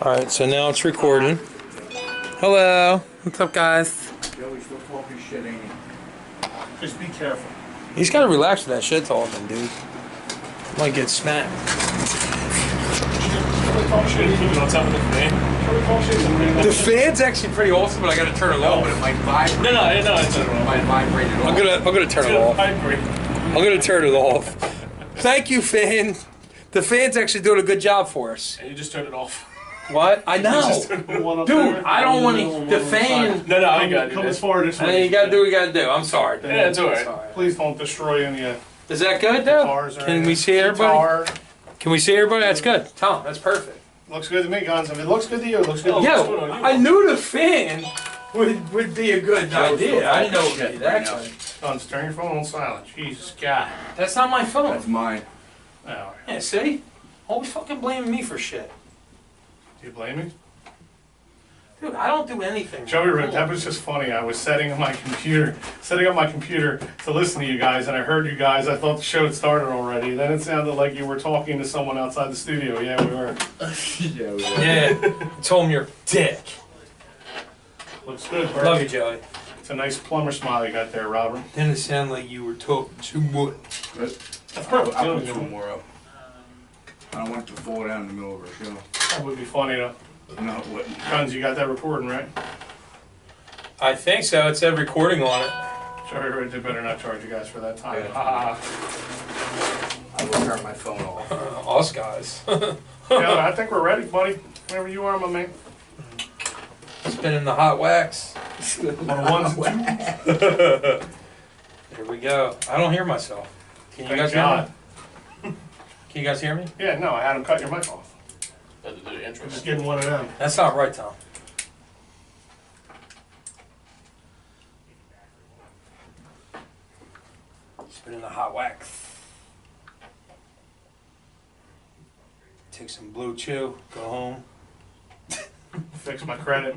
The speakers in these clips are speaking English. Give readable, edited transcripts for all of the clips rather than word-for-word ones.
Alright, so now it's recording. Hello. What's up, guys? Joey's still talking shit, ain't he? Just be careful. He's got to relax with that shit talking, dude. Might get smacked. The fan's actually pretty awesome, but I gotta turn it off. But it might vibrate. No, it's It might vibrate it off. I'm gonna turn it off. I'm gonna turn it off. Thank you, fan. The fan's actually doing a good job for us. And you just turned it off. What? I know. Dude, I don't want to. The fan. No, I got it. Come as far this I mean, way. you gotta do what you gotta do. I'm sorry. Yeah, it's alright. Please don't destroy any Is that good, though? guitars or Can we see everybody? guitar. Can we see everybody? That's good. Tom, that's perfect. Looks good to me, Guns. If it looks good to you, it looks good to Yo, I knew the fan would be a good idea. I didn't know it would be that good. Guns, turn your phone on silent. Jesus God. That's not my phone. That's mine. Oh, Yeah, see? Always fucking blaming me for shit. do you blame me? Dude, I don't do anything. Joey, that was just funny. I was setting up my computer to listen to you guys, and I heard you guys. I thought the show had started already. Then it sounded like you were talking to someone outside the studio. Yeah, we were. Yeah, we are. Yeah, told him you're a dick. Looks good, bro. Love you, Joey. It's a nice plumber smile you got there, Robert. Didn't it sound like you were talking too much? Good. That's perfect. I'll put two more up. I don't want it to fall down in the middle of our show. That would be funny, though. No, it wouldn't. Guns, you got that recording, right? I think so. It said recording on it. Sorry, they better not charge you guys for that time. Yeah. I will turn my phone off. Us guys. Yeah, I think we're ready, buddy. Whenever you are, my man. Spinning the hot wax. On the ones and twos. Here we go. I don't hear myself. Can you Thank guys hear God. me? Can you guys hear me? Yeah, no, I had him cut your mic off. That's the intro. I'm just getting one of them. That's not right, Tom. Spinning the hot wax. Take some blue chew, go home. Fix my credit.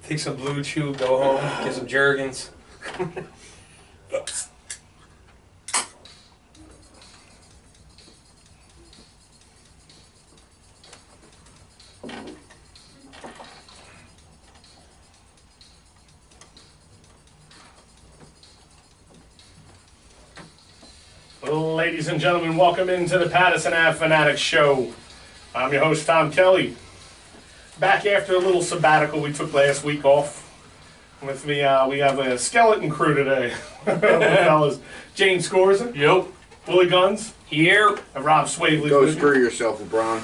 Take some blue chew, go home, get some Jergens. Ladies and gentlemen, welcome into the Pattison Ave Phanatics show. I'm your host, Tom Kelly. Back after a little sabbatical we took last week off. With me, we have a skeleton crew today. Fellas, James Scorza. Yep. Willie Guns. Here. And Rob Swavely. Go screw yourself, LeBron.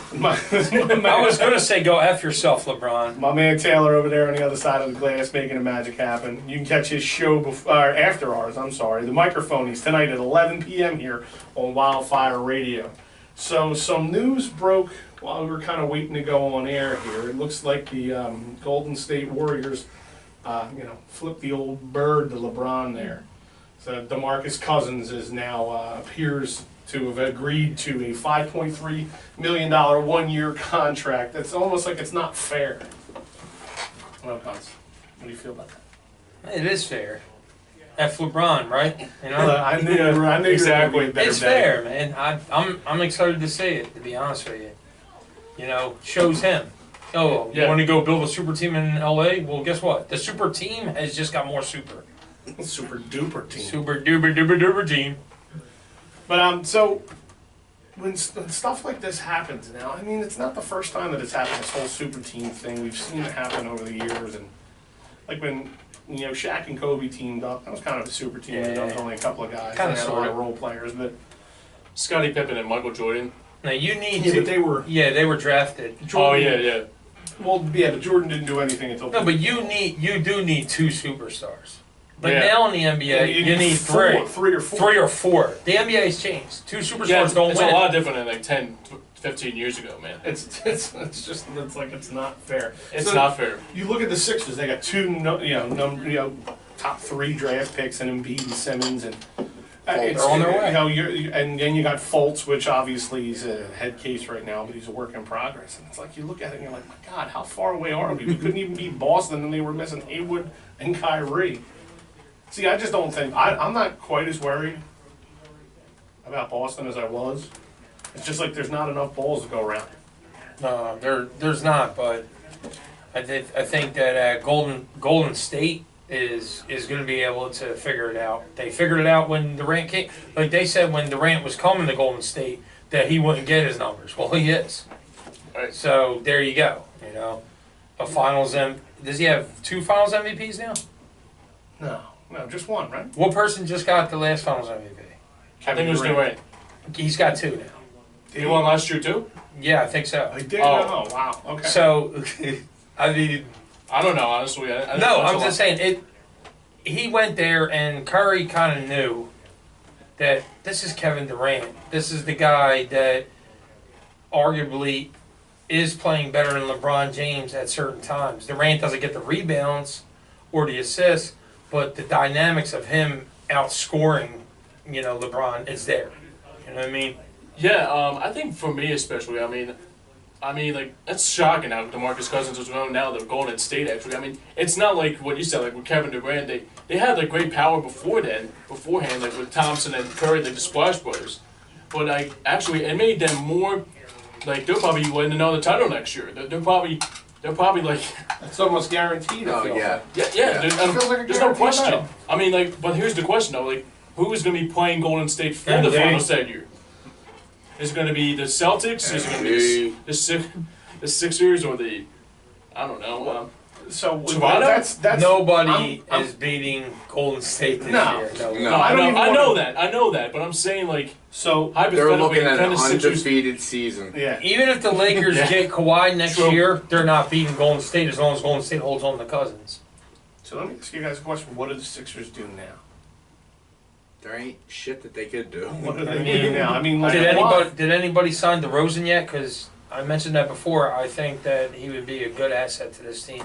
I was going to say go F yourself, LeBron. My man Taylor over there on the other side of the glass making the magic happen. You can catch his show after ours, I'm sorry. The Microphonies tonight at 11 p.m. here on Wildfire Radio. So some news broke while we were kind of waiting to go on air here. It looks like the Golden State Warriors, flipped the old bird to LeBron there. So DeMarcus Cousins is now appears to have agreed to a $5.3 million one-year contract. That's almost like it's not fair. What do you feel about that? It is fair. F LeBron, right? You know? I knew exactly. It's fair, man. I'm excited to see it, to be honest with you. You know, shows him. Oh, you want to go build a super team in LA? Well, guess what? The super team has just got more super. Super duper team. Super duper duper duper team. But so when stuff like this happens now, I mean, it's not the first time that it's happened. This whole super team thing, we've seen it happen over the years, and like when Shaq and Kobe teamed up, that was kind of a super team. Yeah. There was only a couple of guys. Kind of They had a sort lot of of role players, but Scottie Pippen and Michael Jordan. Now you need but to. they were. Yeah, they were drafted. Jordan, yeah. Well, yeah, but Jordan didn't do anything until. No, but you do need two superstars. But Yeah. now in the NBA, you need three. Three or four. Three or four. The NBA's changed. Two superstars Yeah, don't it's win. a lot different than like 10, 15 years ago, man. It's like it's not fair. It's So, not fair. You look at the Sixers; they got two, top 3 draft picks, and Embiid and Simmons, and They're on their way. And then you got Fultz, which obviously he's a head case right now, but he's a work in progress. And it's like you look at it and you're like, my God, how far away are we? We couldn't even beat Boston, and they were missing Haywood and Kyrie. See, I just don't think I'm not quite as worried about Boston as I was. It's just like there's not enough balls to go around. No, there's not, but I think that Golden State is going to be able to figure it out. They figured it out when Durant came. Like they said when Durant was coming to Golden State that he wouldn't get his numbers. Well, he is. Right. So there you go. You know, a Finals does he have 2 Finals MVPs now? No, just one, right? What person just got the last Finals MVP? I think it was Durant. He's got 2 now. He won last year too? Yeah, I think so. I did. Oh. Oh, wow. Okay. So, I mean, I don't know, honestly. I no, I'm just saying it. He went there, and Curry kind of knew that this is Kevin Durant. This is the guy that arguably is playing better than LeBron James at certain times. Durant doesn't get the rebounds or the assists, but the dynamics of him outscoring, LeBron is there. You know what I mean? Yeah, I think for me especially, I mean, like, that's shocking how DeMarcus Cousins is going now. They're Golden State, actually. I mean, it's not like what you said, like with Kevin Durant. They had, like, great power beforehand, like with Thompson and Curry, like the Splash Brothers. But, like, actually, it made them more, like, they'll probably win another title next year. They're probably, like... It's almost guaranteed. Oh, yeah. Yeah. It feels like a There's no guaranteed question. title. I mean, like, but here's the question, though. Like, who is going to be playing Golden State for the NBA. finals that year? Is it going to be the Celtics? Is it going to be the Sixers or the, I don't know. So Toronto? that's Nobody I'm- is beating Golden State this No. year. No. I don't even know wanna- that, but I'm saying, like, So They're hypothetically, looking at can an the Sixers... undefeated season. yeah. Even if the Lakers Yeah. get Kawhi next True. year, they're not beating Golden State as long as Golden State holds on to Cousins. So let me ask you guys a question. What do the Sixers do now? There ain't shit that they could do. What do they do now? I mean, like, Did anybody sign DeRozan yet? Because I mentioned that before. I think that he would be a good asset to this team.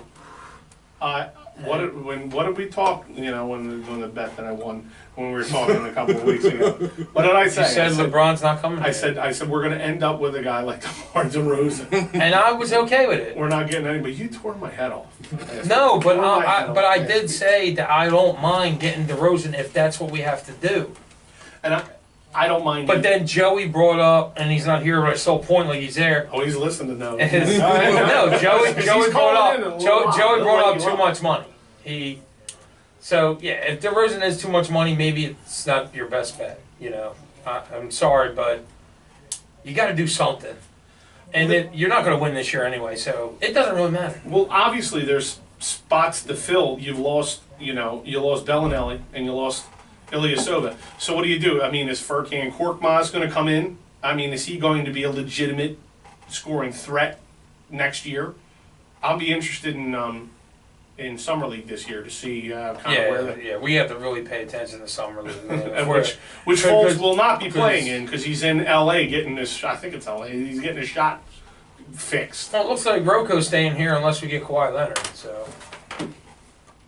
what did we talk? When the bet that I won when we were talking a couple of weeks ago. What did I say? You said LeBron's not coming. I said we're going to end up with a guy like DeMar DeRozan. and I was okay with it. We're not getting any. But you tore my head off. No, but Tore my head I off. did say that I don't mind getting DeRozan if that's what we have to do. And I don't mind. But then Joey brought up, and he's not here, but I still point like he's there. he's listening to No, Joey brought up Joey brought up too much money. So yeah, if DeRozan is too much money, maybe it's not your best bet. I'm sorry, but you got to do something, and you're not going to win this year anyway, so it doesn't really matter. Well, obviously there's spots to fill. You lost Bellinelli and you lost Ilyasova. So what do? I mean, is Furkan Korkmaz going to come in? I mean, is he going to be a legitimate scoring threat next year? I'll be interested in Summer League this year to see kind of where We have to really pay attention to Summer League. which Foles will not be playing in because he's in LA getting his. I think it's LA. He's getting his shot fixed. Well, it looks like Rocco's staying here unless we get Kawhi Leonard. So,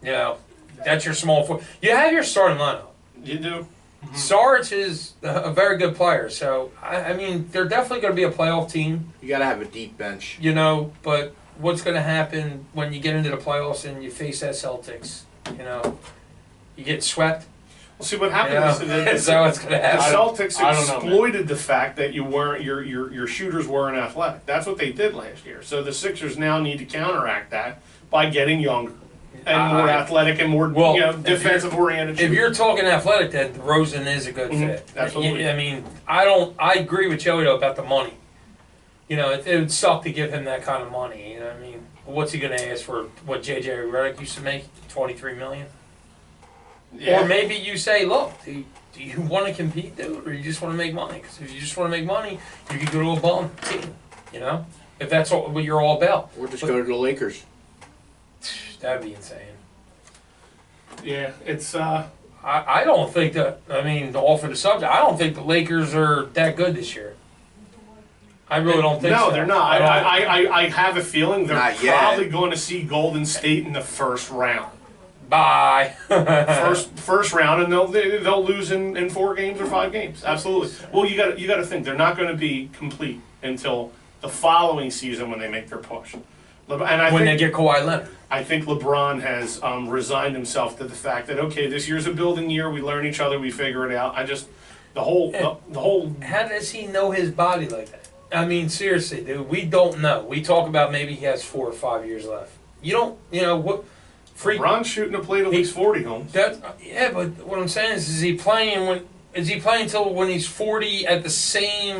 that's your small four. You have your starting lineup. You do. Saric is a very good player, so I mean they're definitely going to be a playoff team. You gotta have a deep bench. But what's going to happen when you get into the playoffs and you face that Celtics? You get swept. Well, see what happened is So what's going to the happen? Celtics I don't know, man. exploited the fact that you weren't your shooters weren't athletic. That's what they did last year. So the Sixers now need to counteract that by getting younger and more athletic and more defensive oriented. If you're talking athletic, then Rosen is a good fit. Absolutely. I mean, I agree with Joey though about the money. It would suck to give him that kind of money. I mean, what's he going to ask for? What JJ Redick used to make, $23 million? Yeah. Or maybe you say, look, do you want to compete, dude, or you just want to make money? Because if you just want to make money, you could go to a bum team. If that's what you're all about. Or just go to the Lakers. That'd be insane. Yeah, it's I don't think that. I mean, off of the subject, I don't think the Lakers are that good this year. I really don't think so. No, they're not. I have a feeling they're Not yet. probably going to see Golden State in the first round. Bye. First round, and they'll lose in 4 games or 5 games. Absolutely. Well, you got to think they're not going to be complete until the following season when they make their push. And They get Kawhi Leonard. I think LeBron has resigned himself to the fact that okay, this year's a building year. We learn each other. We figure it out. The whole. How does he know his body like that? I mean, seriously, dude, we don't know. We talk about maybe he has 4 or 5 years left. You don't, what? LeBron's shooting to play at least 40 homes. Yeah, but what I'm saying is he playing till when he's 40 at the same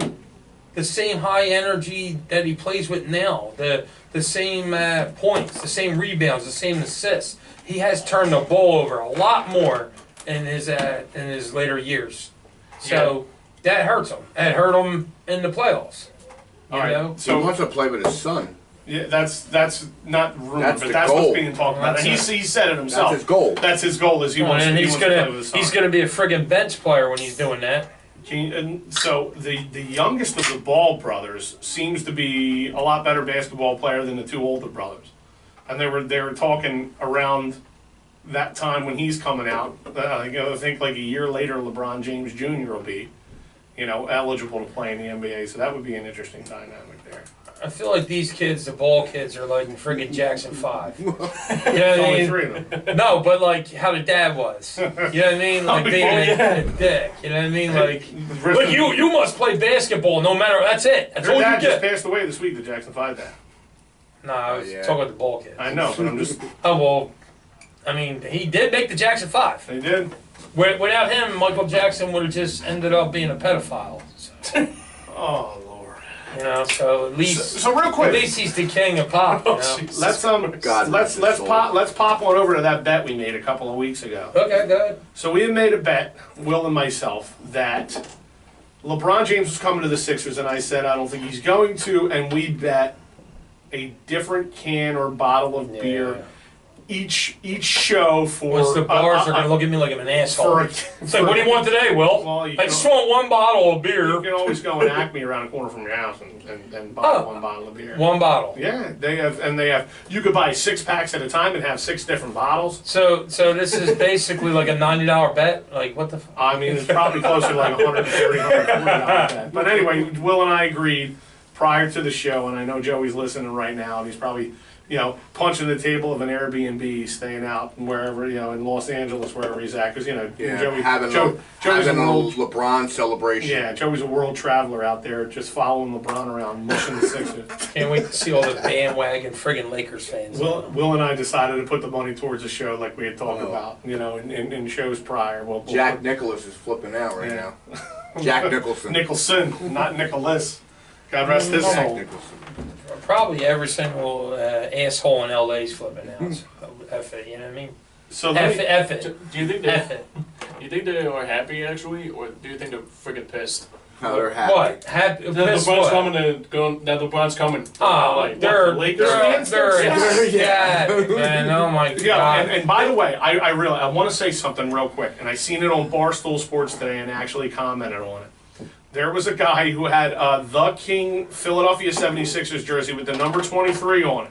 high energy that he plays with now? The same points, the same rebounds, the same assists. He has turned the ball over a lot more in his later years. So that hurts him. It hurt him in the playoffs. You know? So he wants to play with his son. Yeah, that's not rumored, That's but the that's goal. what's being talked about. And he said it himself. That's his goal. That's his goal. Is he wants to play with his son. He's gonna be a friggin' bench player when he's doing that. And so the youngest of the Ball brothers seems to be a lot better basketball player than the 2 older brothers, and they were talking around that time when he's coming out. I think like a year later, LeBron James Jr. will be, eligible to play in the NBA. So that would be an interesting dynamic there. I feel like these kids, the Ball kids, are like in friggin' Jackson 5. You know what I There's only mean? 3 of them. No, but like how the dad was. You know what I mean? Like David and Dick. You know what I mean? Like you must play basketball no matter. That's it. That's Your all you dad just get. passed away this week. The Jackson 5 dad. No, I was Yeah. talking about the Ball kids. I know, but I'm just. Oh well, I mean he did make the Jackson 5. They did. Without him, Michael Jackson would have just ended up being a pedophile. So, Oh Lord. So at least So real quick. at least he's the king of pop. You know? Let's God let's rest his soul. pop on over to that bet we made a couple of weeks ago. Okay, good. So we had made a bet, Will and myself, that LeBron James was coming to the Sixers, and I said I don't think he's going to, and we bet a different can or bottle of beer each show for. Once the bars are gonna look at me like I'm an asshole. It's like, what do you want today, Will? Well, you I just want 1 bottle of beer. You can always go and Acme around the corner from your house and buy 1 bottle of beer. 1 bottle. Yeah, they have. You could buy 6 packs at a time and have 6 different bottles. So this is basically like a $90 bet. Like what the? I mean, it's probably closer to like $130, $140 bet. But anyway, Will and I agreed prior to the show, and I know Joey's listening right now, and he's probably punching the table of an Airbnb, staying out wherever in Los Angeles, wherever he's at, because Joey, having Joey's a a world. LeBron celebration. Yeah, Joey's a world traveler out there, just following LeBron around, mushing the Sixers. Can't wait to see all the bandwagon friggin' Lakers fans. Will and I decided to put the money towards the show like we had talked about, in shows prior. Jack Nicholas is flipping out right Yeah. now. Jack Nicholson. Nicholson, not Nicholas. God rest his Jack soul. Nicholson. Probably every single asshole in LA's flipping out. So, F it, you know what I mean? So F it. Do you think F they? it. You think they are happy actually, or do you think they're freaking pissed? How they're happy. What? Happy? That Pissed LeBron's what? coming to go. That LeBron's coming. Oh, Like, they're Lakers fans? yeah, man. Oh my Yeah, god. and by the way, I want to say something real quick, and I seen it on Barstool Sports today and actually commented on it. There was a guy who had the King Philadelphia 76ers jersey with the number 23 on it.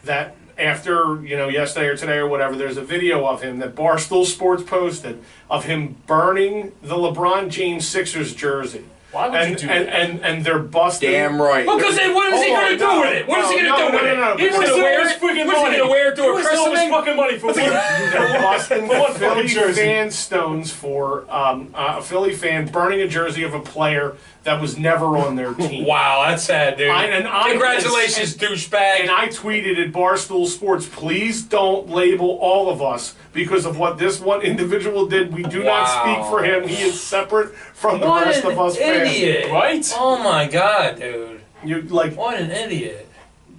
That after, yesterday or today or whatever, there's a video of him that Barstool Sports posted of him burning the LeBron James Sixers jersey. Why would you do that? And they're busting. Damn right. Well, because what is he going to do with it? What is he going to do with it? He's going to wear it. What's he going to wear it to a christening? fucking money for They're busting one Philly fucking jersey. fan stones for a Philly fan burning a jersey of a player that was never on their team. Wow, that's sad, dude. Congratulations, douchebag. And I tweeted at Barstool Sports, please don't label all of us because of what this one individual did. We do not speak for him. He is separate from the What rest an of us fans. idiot. Right? Oh my god, dude. What an idiot.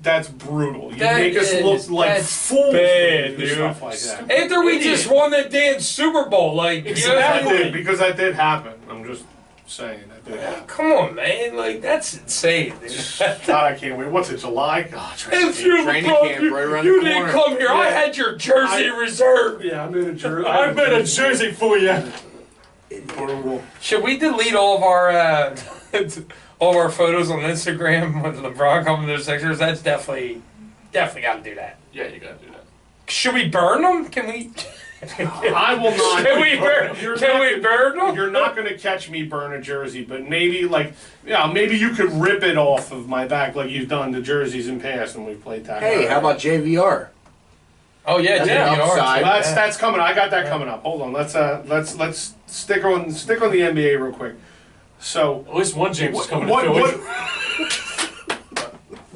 That's brutal. You That make us is- look like that's fools bad, when you do dude. stuff like that. After we just won that damn Super Bowl, like, you know what I mean? Because that did happen. I'm just saying that did happen. Come on, man. Like, that's insane, dude. God, I can't wait. What's it, July? God, If you Training come camp here, right around you the didn't corner. come here. I Yeah. had your jersey reserved. Yeah, I'm in a jersey. I've been a jersey for you. Brutal. Should we delete all of our photos on Instagram with LeBron coming to the Sixers? That's definitely got to do that. Yeah, you gotta do that. Should we burn them? Can we? I will not. Can we burn? Can we burn them? You're not going to catch me burn a jersey, but maybe maybe you could rip it off of my back like you've done the jerseys in past when we played that. Hey, how about JVR? Oh yeah, That's JVR. outside. That's coming. I got that coming up. Hold on. Let's stick on the NBA real quick. So At least one James is coming what to Philly.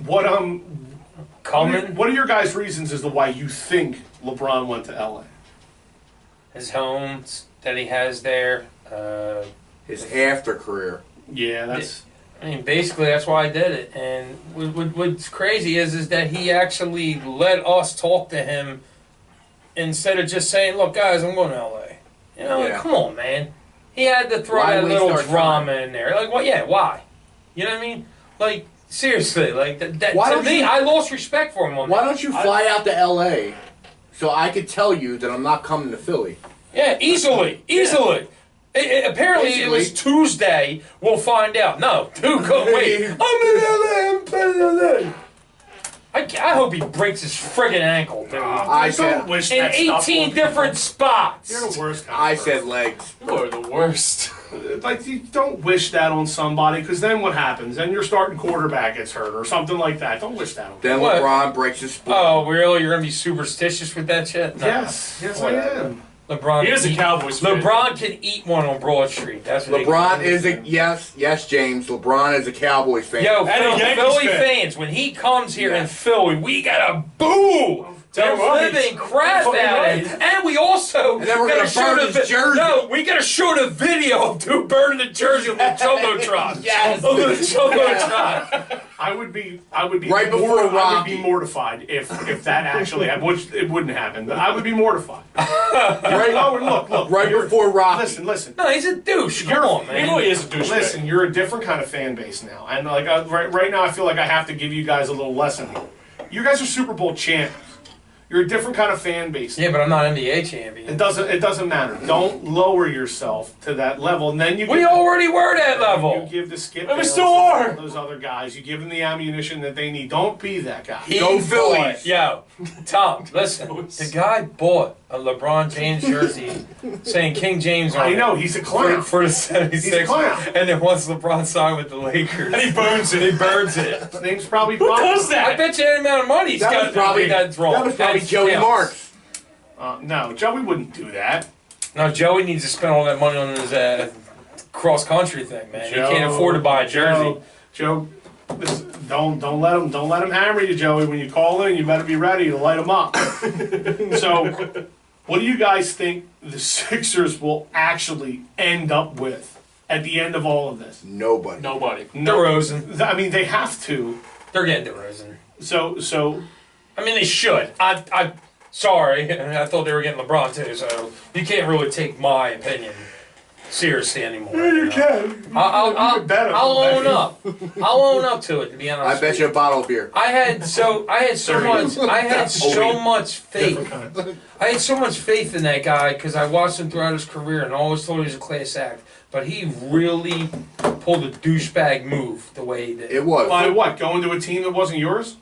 What are your guys' reasons as to why you think LeBron went to LA? His homes that he has there. His after career. Yeah, that's. I mean, basically, that's why I did it. And what's crazy is that he actually let us talk to him instead of just saying, "Look, guys, I'm going to LA." You know, like, come on, man. He had to throw that little drama in there. Like, well, yeah, why? You know what I mean? Like, seriously, like that. To me, I lost respect for him on that. Why don't you fly out to LA so I could tell you that I'm not coming to Philly? Yeah, easily. Apparently it was Tuesday. We'll find out. No, dude, couldn't wait. I'm in LA. I'm playing LA. I hope he breaks his friggin' ankle, dude. I said wish in that 18 different spots. You're the worst. I said legs. You are the worst. Like, you don't wish that on somebody, because then what happens? Then your starting quarterback gets hurt or something like that. Don't wish that on. Then What? LeBron breaks his spleen. Oh, really? You're gonna be superstitious with that shit? No. Yes, I am. LeBron. He is a Cowboys fan. LeBron can eat one on Broad Street. That's what LeBron is a yes, James. LeBron is a Cowboys fan. Yo, And a Yankees Philly fan. fans, when he comes here in Philly, we gotta boo the Damn right. living crap Fucking out right. of it. And we also And then we're gotta gonna burn his jersey. No, we gotta show the video of dude burning the jersey on the jumbotron. Yes. On the jumbotron. I would be Right before I would Rocky. be mortified if that actually happened, which it wouldn't happen. But I would be mortified. Look. Right before Rocky. Listen. No, he's a douche. Come on, He man. really is a douchebag. Listen, you're a different kind of fan base now, and like right now, I feel like I have to give you guys a little lesson here. You guys are Super Bowl champions. You're a different kind of fan base. Yeah, but I'm not NBA champion. It doesn't matter. Don't lower yourself to that level, and then We already were that You level. give the Skip And we Bayless still are. and those other guys. You give them the ammunition that they need. Don't be that guy. Go Phillies. Yo, Tom, listen. The guy bought a LeBron James jersey saying King James on I it know he's a clown. for the 76ers. He's a clown. And then once LeBron signed with the Lakers, And he burns it. he burns it. His name's probably Who does I that? bet you any amount of money he's That got was probably that's wrong. That was probably That's Joey counts. Marks. No, Joey wouldn't do that. No, Joey needs to spend all that money on his cross country thing, man. He can't afford to buy a jersey. Joe, listen, don't let him hammer you, Joey. When you call in, you better be ready to light him up. So, what do you guys think the Sixers will actually end up with at the end of all of this? Nobody. Nobody. DeRozan. I mean, they have to. They're getting DeRozan. So I mean, they should. I sorry. I thought they were getting LeBron too, so you can't really take my opinion seriously anymore. You can. I'll own up. I'll own up to it. To be honest, I bet you a bottle of beer. I had so much faith. I had so much faith in that guy because I watched him throughout his career and always thought he was a class act. But he really pulled a douchebag move the way he did. It was. By what? Going to a team that wasn't yours?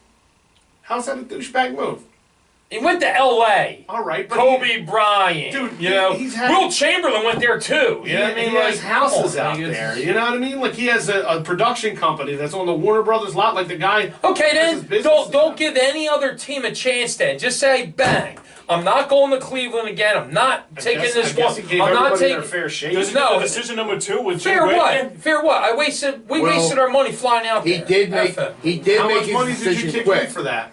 How's that a douchebag move? He went to L.A. All right, but Kobe Bryant, Dude, you know, he's had- Will Chamberlain went there too. You know what I mean? He has Like, houses come on, out like, there. it's- You know what I mean? Like he has a production company that's on the Warner Brothers lot. Like the guy. Okay, has his then business don't give any other team a chance. Then just say bang. I'm not going to Cleveland again. I'm not taking I this guess one. he gave I'm not everybody their taking. fair shake. Does he No. get the decision number 2 with Jim Fair Brady? what? Fair what? We wasted our money flying out He there. did make. F him. He did How make much his money did you decision kick in quick. for that?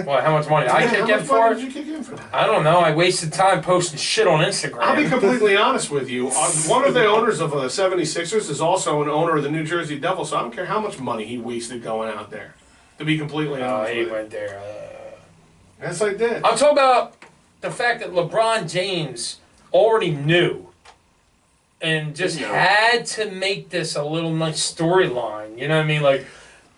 What? How much money I Yeah, kick how in much for money it? did you kick in for that? I don't know. I wasted time posting shit on Instagram. I'll be completely honest with you. One of the owners of the 76ers is also an owner of the New Jersey Devils, so I don't care how much money he wasted going out there. To be completely honest he with you. went there. Yes, I did. I'm talking about the fact that LeBron James already knew and just had to make this a little nice storyline. You know what I mean? Like,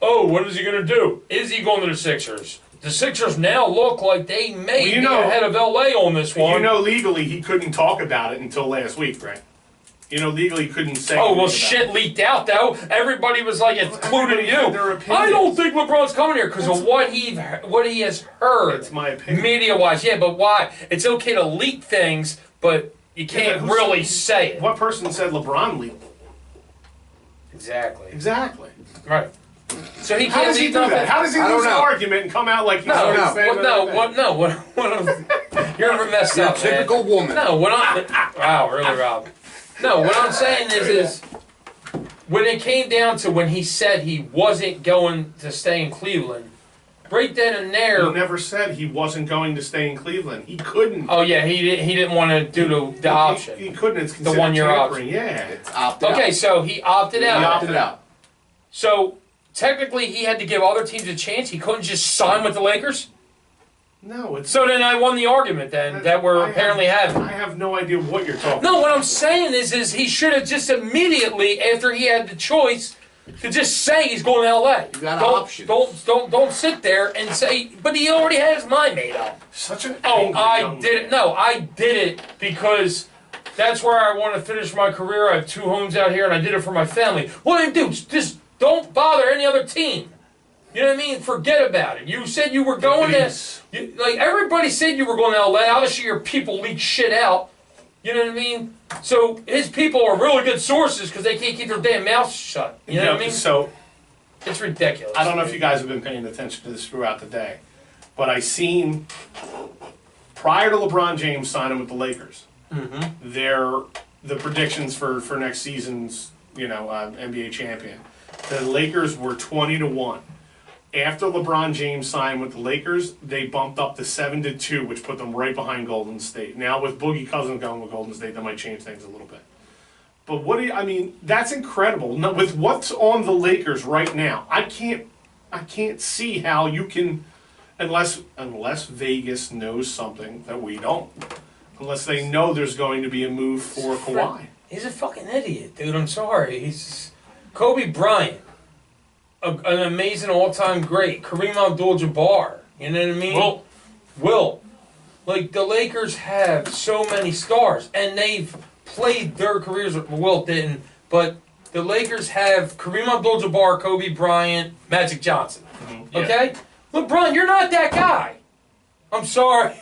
oh, what is he going to do? Is he going to the Sixers? The Sixers now look like they may be ahead of LA on this one. You know, legally, he couldn't talk about it until last week, right? You know, legally, he couldn't say Oh, well, anything about shit leaked out, though. Everybody was like, including everybody had their you. opinions. I don't think LeBron's coming here because of what he has heard. That's my opinion. Media-wise, yeah, but why? It's okay to leak things, but you can't who's- really say it. What person said LeBron leaked? Exactly. Exactly. Right. So he How can't does he leak do nothing. that? How does he I don't lose an know. argument and come out like he's No, always no. saying You're never messed You're a up, man. typical woman. No, what I'm wow, really, Rob. No, what I'm saying is when it came down to when he said he wasn't going to stay in Cleveland, right then and there. He never said he wasn't going to stay in Cleveland. He couldn't. Oh yeah, he didn't want to do the option. He couldn't. It's The considered 1 year tampering. option. Yeah. It's opted out. Okay, so he opted He out. opted out. So technically, he had to give other teams a chance. He couldn't just sign with the Lakers. No, it's. So then I won the argument then that we're apparently having. I have no idea what you're talking. No, what I'm saying is he should have just immediately after he had the choice to just say he's going to L.A. You got don't, options. Don't sit there and say. But he already had his mind made up. Such an. Oh, angry I young did man. it. No, I did it because that's where I want to finish my career. I have 2 homes out here, and I did it for my family. What do I do? Just don't bother any other team. You know what I mean? Forget about it. You said you were going to. Like everybody said you were going to LA. Obviously, your people leak shit out. You know what I mean? So his people are really good sources because they can't keep their damn mouths shut. You know what I mean? So It's ridiculous. I don't know if you guys have been paying attention to this throughout the day, but I seen prior to LeBron James signing with the Lakers, the predictions for next season's NBA champion. The Lakers were 20-1. After LeBron James signed with the Lakers, they bumped up to 7-2, which put them right behind Golden State. Now with Boogie Cousins going with Golden State, that might change things a little bit. But I mean, that's incredible. Now, with what's on the Lakers right now, I can't see how you can, unless Vegas knows something that we don't, unless they know there's going to be a move for Kawhi. He's a fucking idiot, dude. I'm sorry. He's Kobe Bryant. An amazing all-time great, Kareem Abdul-Jabbar. You know what I mean? Will. Like, the Lakers have so many stars, and they've played their careers. Wilt didn't, but the Lakers have Kareem Abdul-Jabbar, Kobe Bryant, Magic Johnson. Okay? LeBron, you're not that guy. I'm sorry,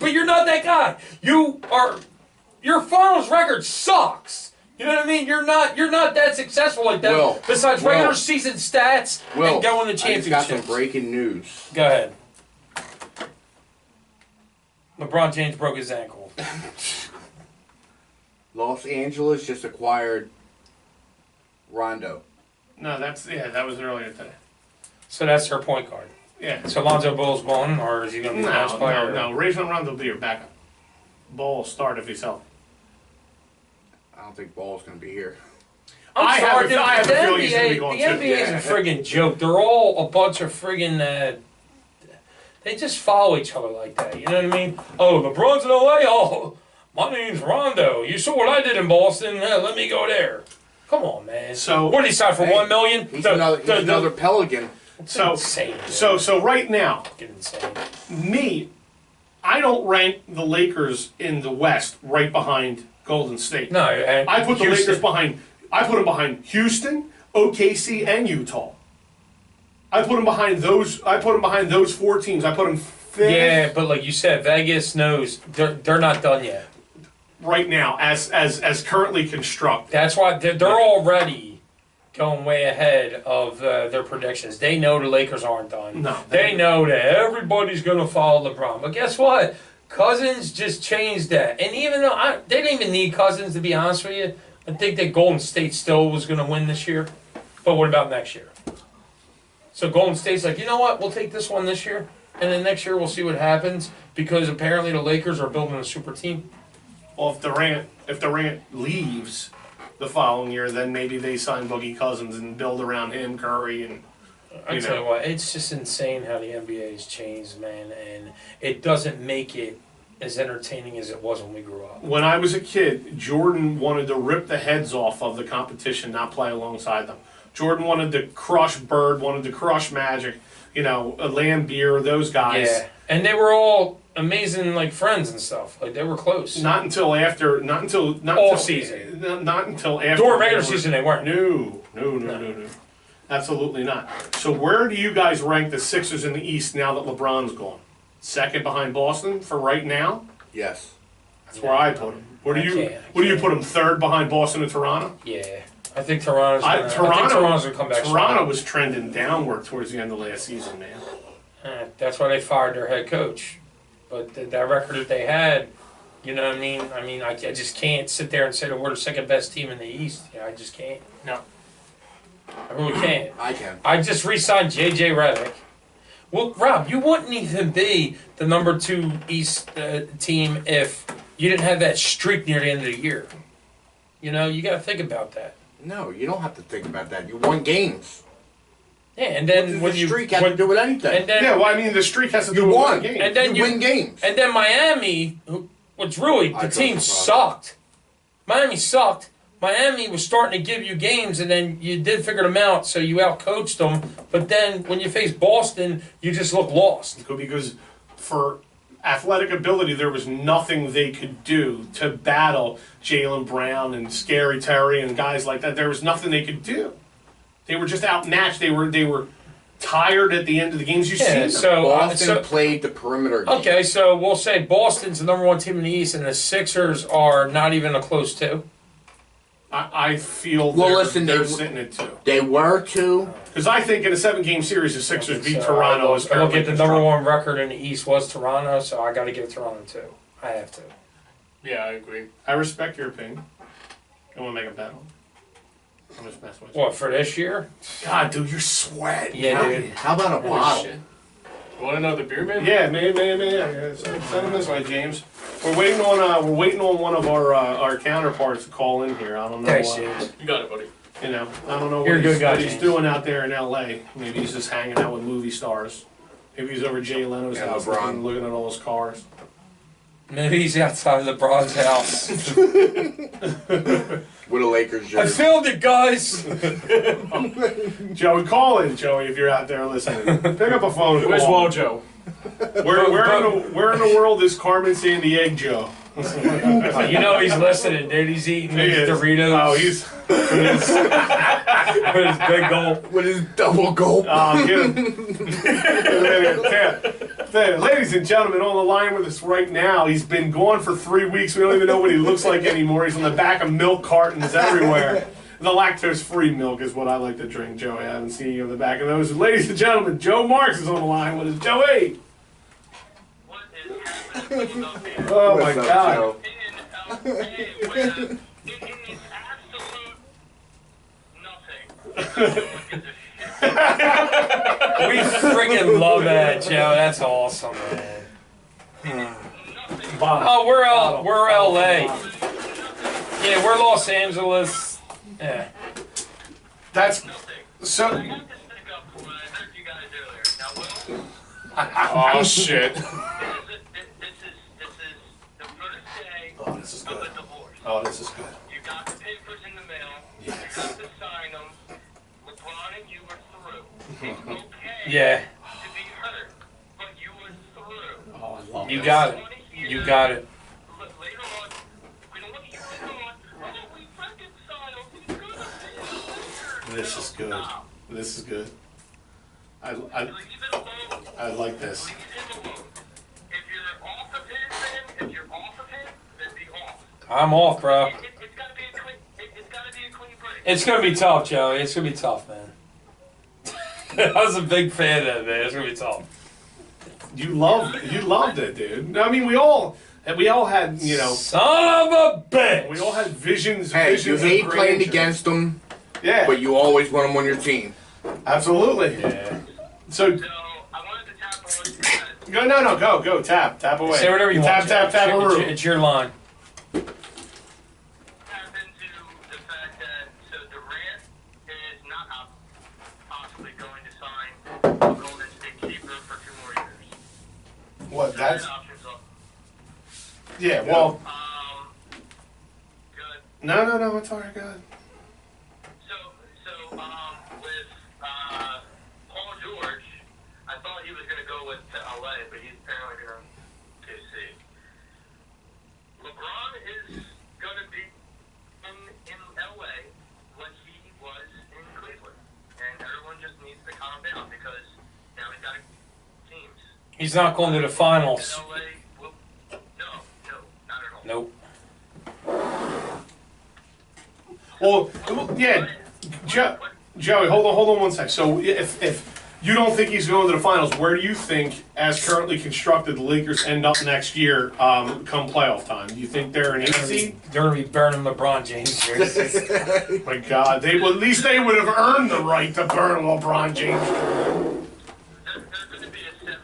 but you're not that guy. Your finals record sucks. You know what I mean? You're not that successful like that. Besides regular season stats and going to championships. I just got some breaking news. Go ahead. LeBron James broke his ankle. Los Angeles just acquired Rondo. No, that was earlier today. So that's her point guard. Yeah. So Lonzo Ball's gone, or is he going to be the next player? No. Rajon Rondo will be your backup. Ball will start if he's healthy. I don't think Ball's going to be here. I have a feeling he's going to be going The NBA is a friggin' joke. They're all a bunch of friggin'. They just follow each other like that. You know what I mean? Oh, LeBron's in LA. Oh, my name's Rondo. You saw what I did in Boston. Let me go there. Come on, man. So what did he sign for? $1 million? He's another Pelican. So insane. So right now, insane. I don't rank the Lakers in the West right behind Golden State. No, I put the Lakers behind. I put them behind Houston, OKC, and Utah. I put them behind those. I put them behind those 4 teams. I put them fifth. Yeah, but like you said, Vegas knows they're not done yet. Right now, as currently constructed. That's why they're already going way ahead of their predictions. They know the Lakers aren't done. No, they know that everybody's going to follow LeBron. But guess what? Cousins just changed that. And even though they didn't even need Cousins, to be honest with you, I think that Golden State still was going to win this year. But what about next year? So Golden State's like, you know what? We'll take this one this year. And then next year we'll see what happens. Because apparently the Lakers are building a super team. Well, if Durant leaves the following year, then maybe they sign Boogie Cousins and build around him, Curry, and I tell you what, it's just insane how the NBA has changed, man, and it doesn't make it as entertaining as it was when we grew up. When I was a kid, Jordan wanted to rip the heads off of the competition, not play alongside them. Jordan wanted to crush Bird, wanted to crush Magic, Lambeer, those guys. Yeah, and they were all amazing, like friends and stuff. Like they were close. Not until season. Not until after. During regular season, they weren't. No. Absolutely not. So where do you guys rank the Sixers in the East now that LeBron's gone? Second behind Boston for right now? Yes. That's where I put him. Where do you put him? Third behind Boston and Toronto? Yeah. I think Toronto's going to come back. Toronto was trending downward towards the end of last season, man. That's why they fired their head coach. But that record that they had, you know what I mean? I just can't sit there and say that we're the second best team in the East. Yeah, I just can't. No. I really can't. I can. I just re-signed J.J. Redick. Well, Rob, you wouldn't even be the number 2 East team if you didn't have that streak near the end of the year. You know, you got to think about that. No, you don't have to think about that. You won games. Yeah, and then What does the streak have to do with anything? And then, Yeah, well, I mean, the streak has to do You with won. one game. And then you win games. And then Miami, what's really, the I team don't sucked. Miami sucked. Miami was starting to give you games, and then you did figure them out, so you outcoached them. But then when you face Boston, you just look lost. Because for athletic ability, there was nothing they could do to battle Jaylen Brown and Scary Terry and guys like that. There was nothing they could do. They were just outmatched. They were tired at the end of the games. You see them. Boston played the perimeter game. Okay, so we'll say Boston's the number 1 team in the East, and the Sixers are not even a close 2. I feel Well, they're sitting at 2. They were 2. Because I think in a 7-game series, the Sixers beat So Toronto. I look at the number 1 record in the East was Toronto, so I got to give Toronto 2. I have to. Yeah, I agree. I respect your opinion. I want to make a bet on. I'm just messing with you. What, for this year? God, dude, you're sweating. Yeah, dude. How about a Holy bottle? shit. You want another beer, man? Yeah, man. Send them this way, James. We're waiting on one of our counterparts to call in here. I don't know. Thanks, James. You got it, buddy. You know, I don't know You're a good guy, what he's James. doing out there in L.A. Maybe he's just hanging out with movie stars. Maybe he's over Jay Leno's Yeah, house LeBron. looking at all his cars. Maybe he's outside of LeBron's house. With a Lakers I jersey. filmed it, guys! Joey, call in, Joey, if you're out there listening. Pick up a phone. and Where's call. Wojo? Where in the world is Carmen Sandiego, Joe? You know he's listening, dude. He's eating He his is. Doritos Oh, he's. with his big gulp. With his double gulp. Oh, get him. Ladies and gentlemen, on the line with us right now, he's been gone for 3 weeks. We don't even know what he looks like anymore. He's on the back of milk cartons everywhere. The lactose-free milk is what I like to drink, Joey. I haven't seen you on the back of those. Ladies and gentlemen, Joe Marks is on the line with us. Joey! What is happening up here? Oh, What's my up, God. Joe? In LA, where it is absolute nothing. We friggin' love that, Joe. That's awesome, man. Oh, we're LA. Yeah, we're Los Angeles. Yeah. That's so. I got to stick up for what I heard you guys earlier. Oh, Now, Will, shit. this is the first day Oh, this is of good. a divorce. Oh, this is good. You got the papers in the mail. Yes. You got to sign them. LeBron and you were through. It's okay Yeah. to be hurt, but you were through. Oh, I love You this. got it. You got it. Later on, we don't want to hear it on. Oh, we reconciled. He's gonna be a This is good. This is good. I Leave it alone. like this. Leave him alone. If you're off of him, then be off. I'm off, bro. It's gotta be a clean. It's gotta be a clean break. It's gonna be tough, Joey. It's gonna be tough, man. I was a big fan of it, man. It's gonna be tough. You loved it, dude. I mean, we all had, you know, Son of a bitch! we all had visions. Hey, you visions hate of playing grandeur. against them, Yeah, but you always want them on your team. absolutely. Yeah. So So I wanted to tap on what you said. go, tap away. Say whatever you want. Tap, Joe. It's your line. Tap into the fact that Durant is not possibly going to sign a Golden State keeper for 2 more years. What? That's That option's up. yeah. Well, Good. no, it's alright. Good. So, with Paul George, I thought he was going to go with to LA, but he's apparently going to KC. LeBron is going to be in LA like he was in Cleveland, and everyone just needs to calm down because now he's got teams. He's not going to the finals. And LA will, no, not at all. Nope. Well, yeah, Joey, hold on 1 sec. So if You don't think he's going to the finals. Where do you think, as currently constructed, the Lakers end up next year come playoff time? Do you think they're an 8 seed? They're gonna be burning LeBron James jerseys. My God, at least they would have earned the right to burn LeBron James. They're going to be a 7,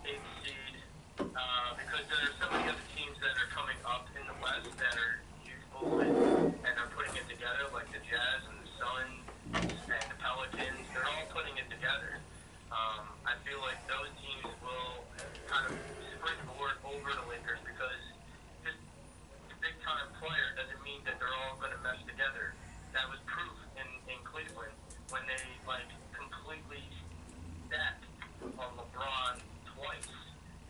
8 seed because there are so many other teams that are coming up in the West that are youthful and are putting it together, like the Jazz and the Suns and the Pelicans. They're all putting it together. I feel like those teams will kind of springboard over the Lakers because just a big-time player doesn't mean that they're all going to mesh together. That was proof in Cleveland when they completely stacked on LeBron twice,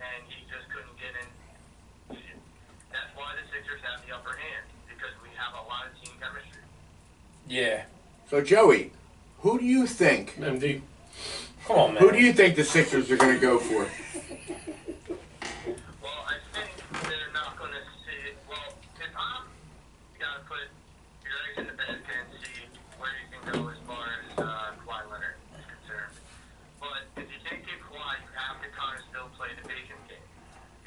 and he just couldn't get in. That's why the Sixers have the upper hand because we have a lot of team chemistry. Yeah. So Joey, who do you think? MD. Come on, man. Who do you think the Sixers are going to go for? Well, I think they're not going to see it. Well, if you got to put your eggs in the basket and see where you can go as far as Kawhi Leonard is concerned. But if you can't get Kawhi, you have to kind of still play the patient game.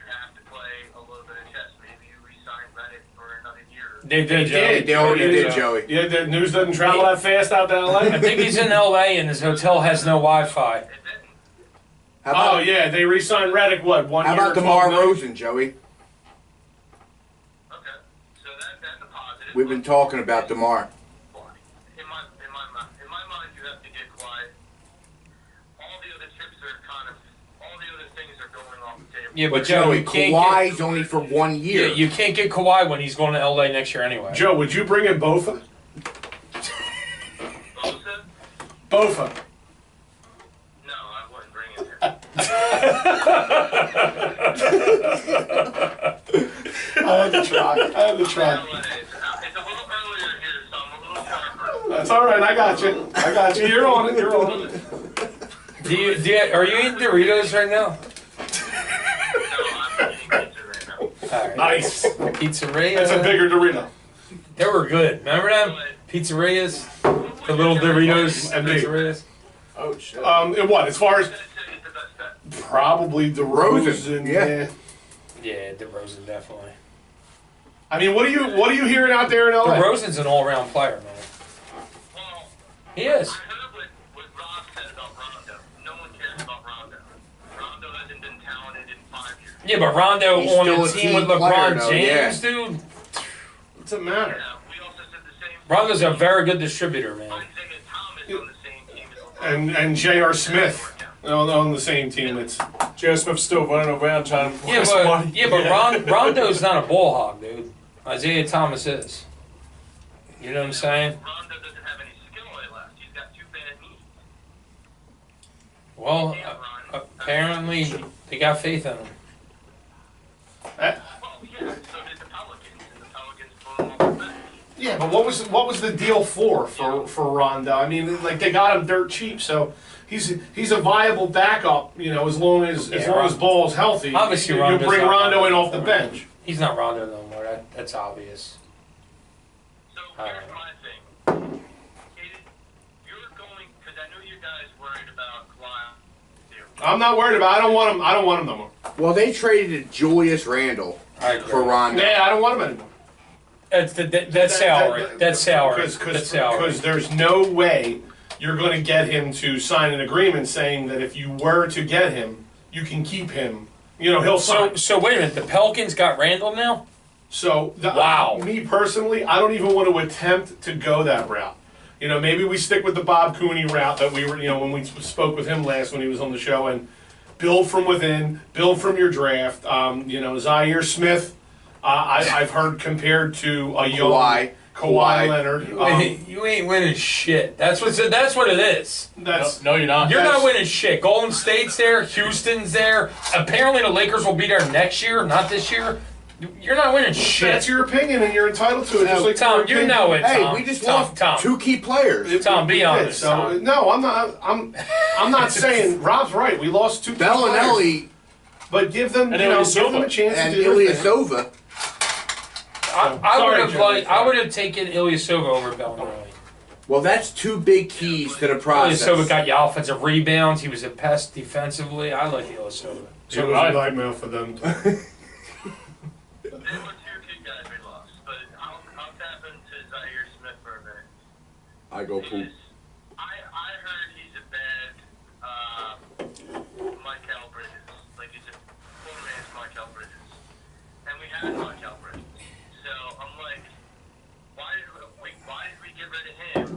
You have to play a little bit of chess. Maybe you re-sign Reddick for another year. They did, Joey. They already did, Joey. Yeah, the news doesn't travel that fast out to LA. I think he's in LA and his hotel has no Wi-Fi. It didn't. How about, Oh yeah, they re-signed Reddick. What 1 how year? about 12 DeMar million? Rosen, Joey? Okay. So that's a positive. We've been talking about DeMar. In my mind, you have to get Kawhi. All the other chips are all the other things are going off the table. Yeah, But but Joe, Joey, you can't Kawhi's only for 1 get, year. yeah, you can't get Kawhi when he's going to LA next year anyway. Joe, would you bring in Bofa? Bosa? Bofa. No, I wouldn't bring him here. I had to try. LA, it's a little earlier here, so I'm a little sharper. That's all right. I got you. You're on it. You're on it. Are you eating Doritos right now? No, I'm eating pizza right now. All right. Nice. Pizzeria. That's a bigger Dorito. They were good. Remember them? Pizzerias? The little Doritos And big. pizzerias? Oh shit. And what? As far as I'd say it's the best bet. probably the Rosen. yeah. Yeah, DeRozan definitely. I mean, what are you hearing out there in LA? DeRozan's an all-around player, man. Well, He is. I heard what Rob said about Rondo. No one cares about Rondo. Rondo hasn't been talented in 5 years. Yeah, but Rondo He's on still a a team team with player, LeBron though, James, yeah. dude. What's it matter? Yeah, we also said the same. Rondo's a very good distributor, man. Isaiah Thomas on the same team as LeBron. And J.R. Smith on the same team. It's J.R. Smith's still running around trying to Yeah, play somebody. but Rondo's not a ball hog, dude. Isaiah Thomas is. You know what I'm saying? Rondo doesn't have any skill left. He's got 2 bad knees. Well, He can't run. apparently they got faith in him. Well, yeah, so did the Pelicans, and the Pelicans blew him off the bench. yeah, but what was the deal for Rondo? I mean, like they got him dirt cheap, so he's a viable backup. You know, as long as Ball's healthy, Obviously, you Rondo's bring not Rondo in Rondo. off the bench. He's not Rondo no more. That's obvious. So here's my thing. You're going, because I know you guys worried about Kawhi too. I'm not worried about. I don't want him no more. Well, they traded Julius Randle I agree. for Rondo. Yeah, I don't want him anymore. That's salary. That's salary. That's salary. Because there's no way you're going to get him to sign an agreement saying that if you were to get him, you can keep him. You know, he'll sign. So wait a minute. The Pelicans got Randall now? So, Wow. Me personally, I don't even want to attempt to go that route. You know, maybe we stick with the Bob Cooney route that we were, you know, when we spoke with him last when he was on the show, and build from within, build from your draft. You know, Zaire Smith, I've heard compared to a young Kawhi Leonard. You ain't winning shit. That's what it is. That's No, you're not. You're not winning shit. Golden State's there. Houston's there. Apparently the Lakers will be there next year, not this year. You're not winning shit. That's your opinion, and you're entitled to it. Just like Tom, you know it. Hey, Tom. we just Tom, lost Tom. 2 key players. Tom, be We did, honest. So Tom. no, I'm not. I'm not saying Rob's right. We lost 2 key players, Bellinelli but give them, And give them a Ilyasova. chance and to do their thing. Ilyasova. I Sorry, would have Joey. I would have taken Ilyasova over Bellinelli. Well, that's two big keys to the process. Ilyasova got you offensive rebounds. He was a pest defensively. I like Ilyasova. It was a nightmare for them. There were 2 key guys we lost, but I'll tap into Zaire Smith for a minute. I go poop. I heard he's a bad Michael Bridges. Like he's a poor man's Michael Bridges. And we had Michael Bridges. So I'm like, why did we get rid of him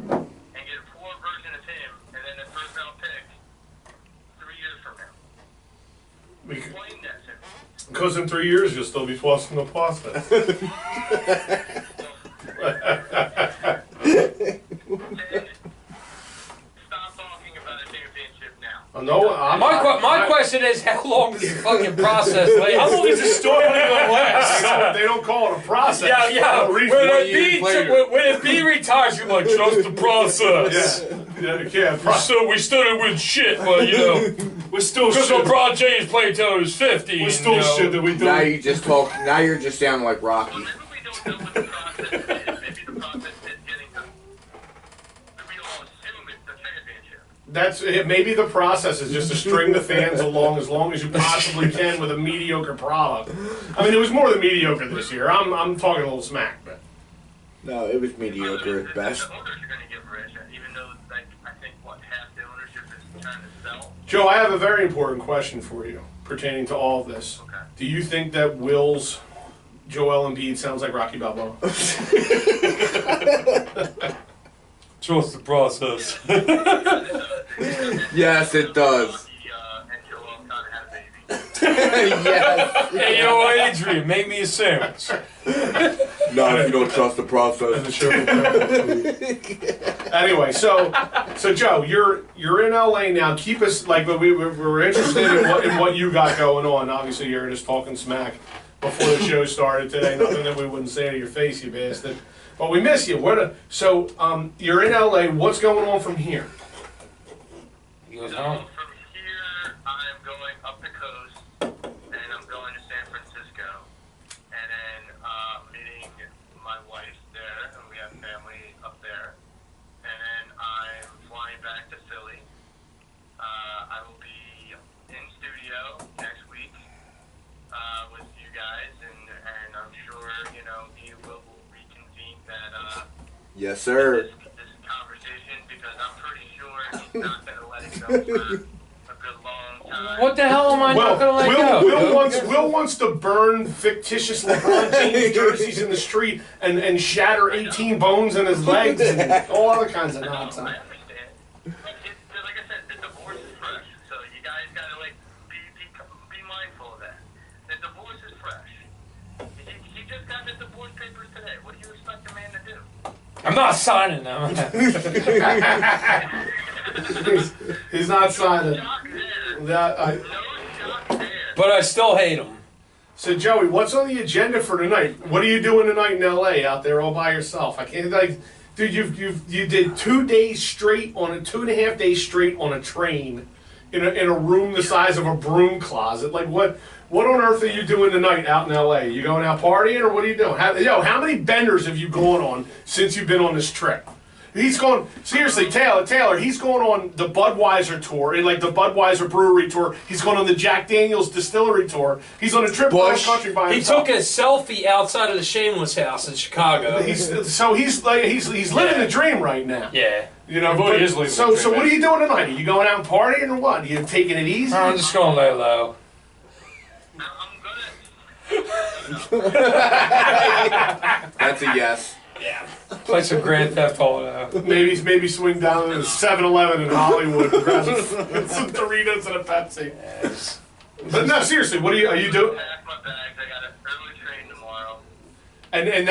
and get a poor version of him and then a first round pick 3 years from now? Explain that to me. Because in 3 years you'll still be flossing the pasta. Stop talking about a championship now. No, My question is, how long does the fucking process last? How long is this story gonna last? they don't call it a process. Yeah. No When reason. it be retires, you're like, trust the process. Yeah. We started with shit, but you know, We're still because shit. LeBron James played until he was 50. We're still shit that we do. Now you just talk. Now you're just sounding like Rocky. Maybe we don't know what the process is. Maybe the process is getting done. We all assume it's the championship. That's it. Maybe the process is just to string the fans along as you possibly can with a mediocre product. I mean, it was more than mediocre this year. I'm talking a little smack, but No, it was mediocre at best. The owners are going to get rich, even though, like, I think, half the ownership is trying to sell. Joe, I have a very important question for you pertaining to all of this. Okay. Do you think that Will's Joel Embiid sounds like Rocky Balboa? Trust the process. Yes, it does. And Joel kind of had a baby. Yes. Hey, yo, Adrian, make me a sandwich. No, if you don't trust the process. Anyway, so Joe, you're in LA now. Keep us like, but we're interested in what you got going on. Obviously, you're just talking smack before the show started today. Nothing that we wouldn't say to your face, you bastard. But we miss you. So you're in LA. What's going on from here? He goes So home. from here, I'm going up the coast, and I'm going to San Francisco, and then meeting my wife there, and we have family up there. And then I'm flying back to Philly. I will be in studio next week with you guys, and I'm sure you will reconvene that Yes, sir. this conversation, because I'm pretty sure he's not going to let it go for a good long time. What the hell am I not gonna let go? Will wants to burn fictitious LeBron James jerseys in the street and shatter 18 bones in his legs and all other kinds of I nonsense. understand. Like I said, the divorce is fresh, so you guys got to be mindful of that. The divorce is fresh. He just got the divorce papers today. What do you expect a man to do? I'm not signing them. He's not signing. Shock there. That, No shock there. But I still hate him. So Joey, what's on the agenda for tonight? What are you doing tonight in LA out there all by yourself? I can't dude. You did 2 days straight on a 2.5 days straight on a train in a room the size of a broom closet. Like what on earth are you doing tonight out in LA? You going out partying or what are you doing? How many benders have you gone on since you've been on this trip? He's going, seriously, Taylor, he's going on the Budweiser tour, like the Budweiser brewery tour. He's going on the Jack Daniels distillery tour. He's on a trip across country by He himself. took a selfie outside of the Shameless house in Chicago. He's living the dream right now. Yeah. You know, Well, he is living so the dream, what are man. you doing tonight? Are you going out and partying or what? Are you taking it easy? I'm just gonna lay low. I'm gonna. That's a yes. Yeah. Play some Grand Theft Auto. Maybe swing down to the 7-Eleven in Hollywood and grab some Doritos and a Pepsi. Yes. But no, seriously, what are you doing? Pack my bags. I got an early train tomorrow. And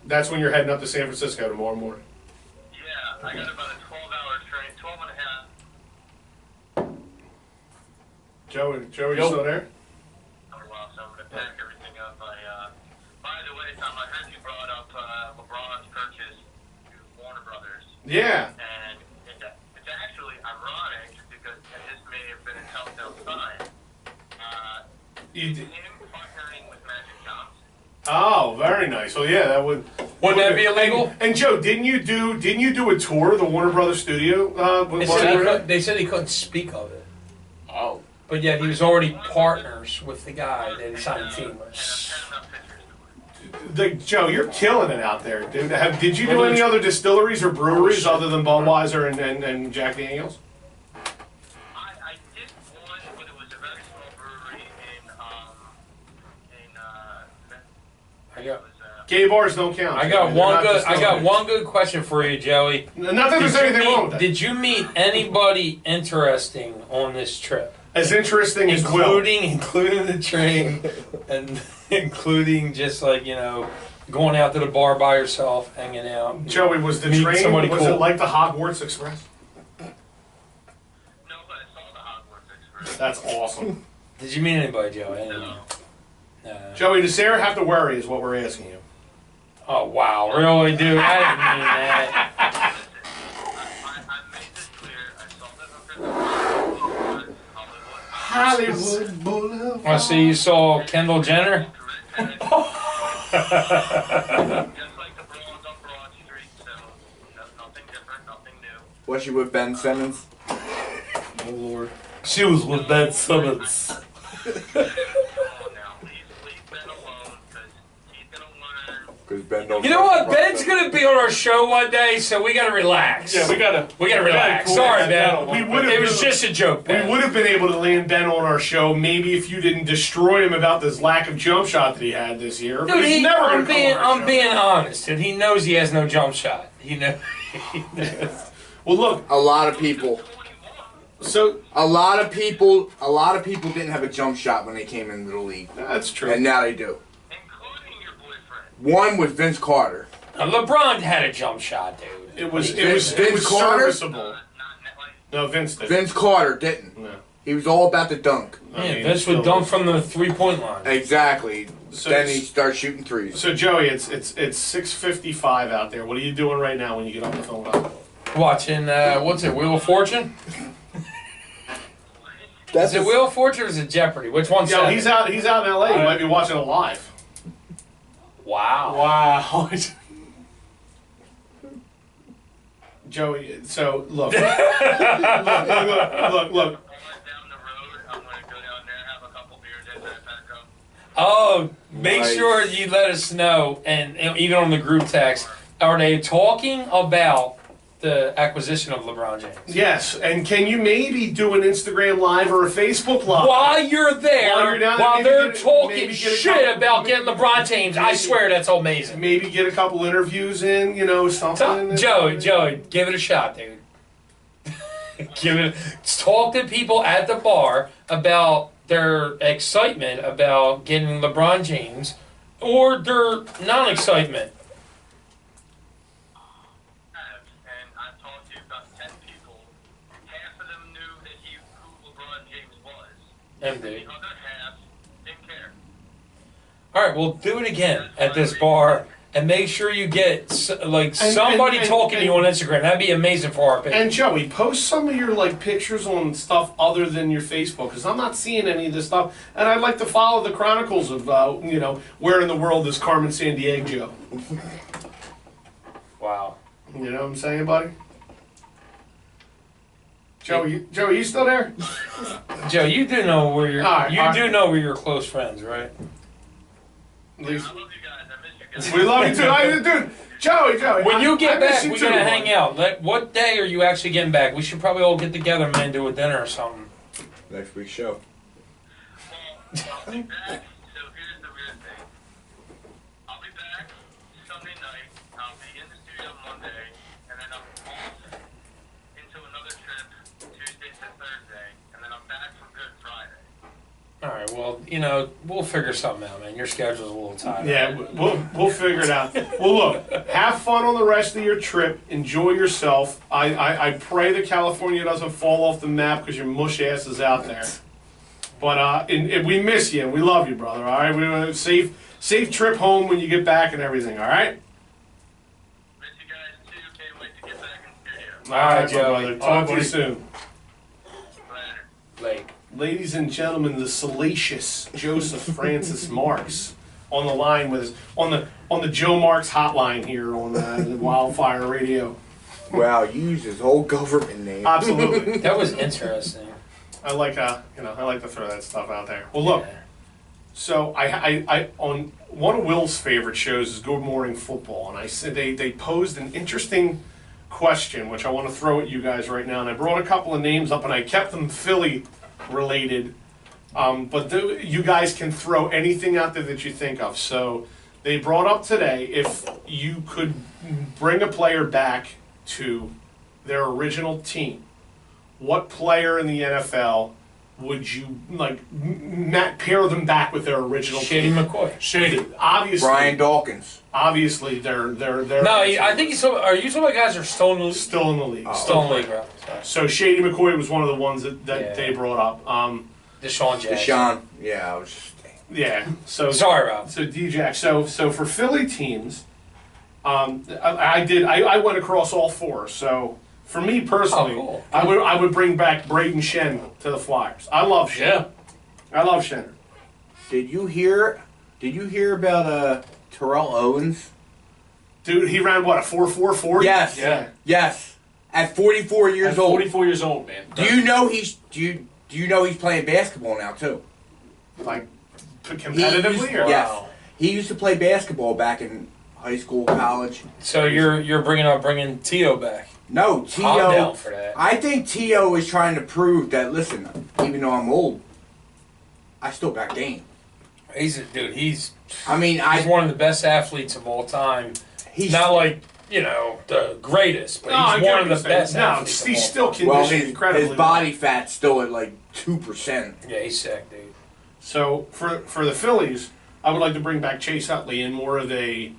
that's when you're heading up to San Francisco tomorrow morning. Yeah, I got about a 12-hour train, 12 and a half. Joey, you Yo. still there? For a while, so I'm gonna pack everything up. By the way, Tom, I heard you brought up LeBron's purchase to Warner Brothers, Yeah. and it's actually ironic because this may have been a telltale sign. You Him partnering with Magic Johnson. Oh, very nice. Well, yeah, that would. Wouldn't that be illegal? And Joe, didn't you do a tour of the Warner Brothers studio? They said he couldn't speak of it. Oh. But yet he was already partners with the guy that he signed the team with. Joe, you're killing it out there, dude. Did you do any other distilleries or breweries other than Budweiser and Jack Daniels? I did one, but it was a very small brewery I got. Gay bars don't count. I got one good question for you, Joey. Not that there's anything wrong with that. Did you meet anybody interesting on this trip? As interesting as Will. Including the train, and including just like, going out to the bar by yourself, hanging out. Joey, was the Meet train, somebody was cool. it like the Hogwarts Express? No, but I saw the Hogwarts Express. That's awesome. Did you meet anybody, Joey? No. Joey, does Sarah have to worry is what we're asking you. Oh, wow. Really, dude? I didn't mean that. I made this clear. I saw that Hollywood Boulevard. I see you saw Kendall Jenner. Just like the brawls on Broad Street, so nothing different, nothing new. Was she with Ben Simmons? Oh, Lord. She was with Ben Simmons. Come on now, leave Ben alone, because he's going to learn. Because Ben don't. You know what? Ben's gonna be on our show one day, so we gotta relax. Yeah, we gotta relax. cool Sorry, that Ben. down. It was just a joke, Ben. We would have been able to land Ben on our show maybe if you didn't destroy him about this lack of jump shot that he had this year. Dude, He's never I'm gonna come on our show. being honest, and he knows he has no jump shot. He knows. Well, look. A lot of people. So A lot of people didn't have a jump shot when they came into the league, that's true. and now they do. Including your boyfriend. One with Vince Carter. LeBron had a jump shot, dude. It was Vince Carter? serviceable. Not like No, Vince did. Vince Carter didn't. No. He was all about the dunk. I Yeah, mean, Vince would still- dunk from the 3-point line. Exactly. So then it's- he starts shooting threes. So Joey, it's 6:55 out there. What are you doing right now when you get off the phone call? Watching, what's it, Wheel of Fortune? Is it Wheel of Fortune or is it Jeopardy? Which one's Yo, that? he's out in LA. You might be watching it live. Wow. Wow. Joey, so look. look. down the road, I'm going to go down there, have a couple beers at that back up. Oh, make Nice. sure you let us know, and even on the group text, are they talking about the acquisition of LeBron James? Yes, and can you maybe do an Instagram live or a Facebook live? While you're there, While you're down there, while maybe they're get a- talking maybe get a shit couple- about getting LeBron James, I swear that's amazing. Maybe get a couple interviews in, something. Joey, give it a shot, dude. Talk to people at the bar about their excitement about getting LeBron James or their non-excitement. And I've talked to about 10 people. Half of them knew that who LeBron James was. MD. The other half didn't care. All right, well, do it again at this bar, and make sure you get somebody and- talking to you on Instagram. That'd be amazing for our page. And Joey, post some of your pictures on stuff other than your Facebook, because I'm not seeing any of this stuff. And I'd like to follow the chronicles of where in the world is Carmen Sandiego. Wow. You know what I'm saying, buddy? Joey, you still there? Joe, you do know where you're. All right, all right. do know where you're close friends, right? At least- I love you guys. I miss you guys. we love you too, dude. Joey. When you I get miss back, you we're too, gonna buddy. hang out. What day are you actually getting back? We should probably all get together, man, do a dinner or something. Next week's show. Well, I'll be back. So here's the weird thing. I'll be back Sunday night. I'll be in the studio Monday, and then I'm off into another trip Tuesday to Thursday, and then I'm back for Good Friday. All right. Well, we'll figure something out, man. Your schedule's a little tight. Yeah, we'll figure it out. Well, look, have fun on the rest of your trip. Enjoy yourself. I pray that California doesn't fall off the map because your mush ass is out there. But and we miss you and we love you, brother. All right, we safe trip home when you get back and everything. All right. Miss you guys too. Can't wait to get back in studio. All right, my Joey. brother. Talk to you soon. Later. Like, Ladies and gentlemen, the salacious Joseph Francis Marks on the line with us on the Joe Marks hotline here on the Wildfire Radio. Wow, you used his whole government name. Absolutely. That was interesting. I like I like to throw that stuff out there. Well, look. Yeah. So I on one of Will's favorite shows is Good Morning Football, and I said they posed an interesting question, which I want to throw at you guys right now. And I brought a couple of names up, and I kept them Philly related. But you guys can throw anything out there that you think of. So they brought up today, if you could bring a player back to their original team, what player in the NFL would you pair them back with their original Shady team? McCoy. Shady. Obviously, Brian Dawkins. obviously they're No, I think he's. Are you talking about guys who are still in the league? still in the league. Still in the league, bro. So Shady McCoy was one of the ones that Yeah. they brought up. Deshaun Jackson. Deshaun. Yeah, I was just. Yeah. So Sorry, Rob. So DJ. So for Philly teams, I went across all four. So for me personally, Oh, cool. I would bring back Braden Shen to the Flyers. I love Shen. Yeah. I love Shen. Did you hear about Terrell Owens? Dude, he ran what, a 4.440? Yes. Yeah. Yes. At 44 years At old. 44 years old, man. Do you know he's playing basketball now too? Like competitively, or Yes. Wow. He used to play basketball back in high school, college. So you're bringing Tio back. No, I'm T.O. down for that. I think T.O. is trying to prove that, listen, even though I'm old, I still got game. He's I mean, one of the best athletes of all time. he's Not like, the greatest, but No, I he's get one of what the you're best saying. No, athletes. he's of all still time. conditioned his incredibly body fat's still at like 2%. Yeah, he's sick, dude. So for the Phillies, I would like to bring back Chase Utley in more of a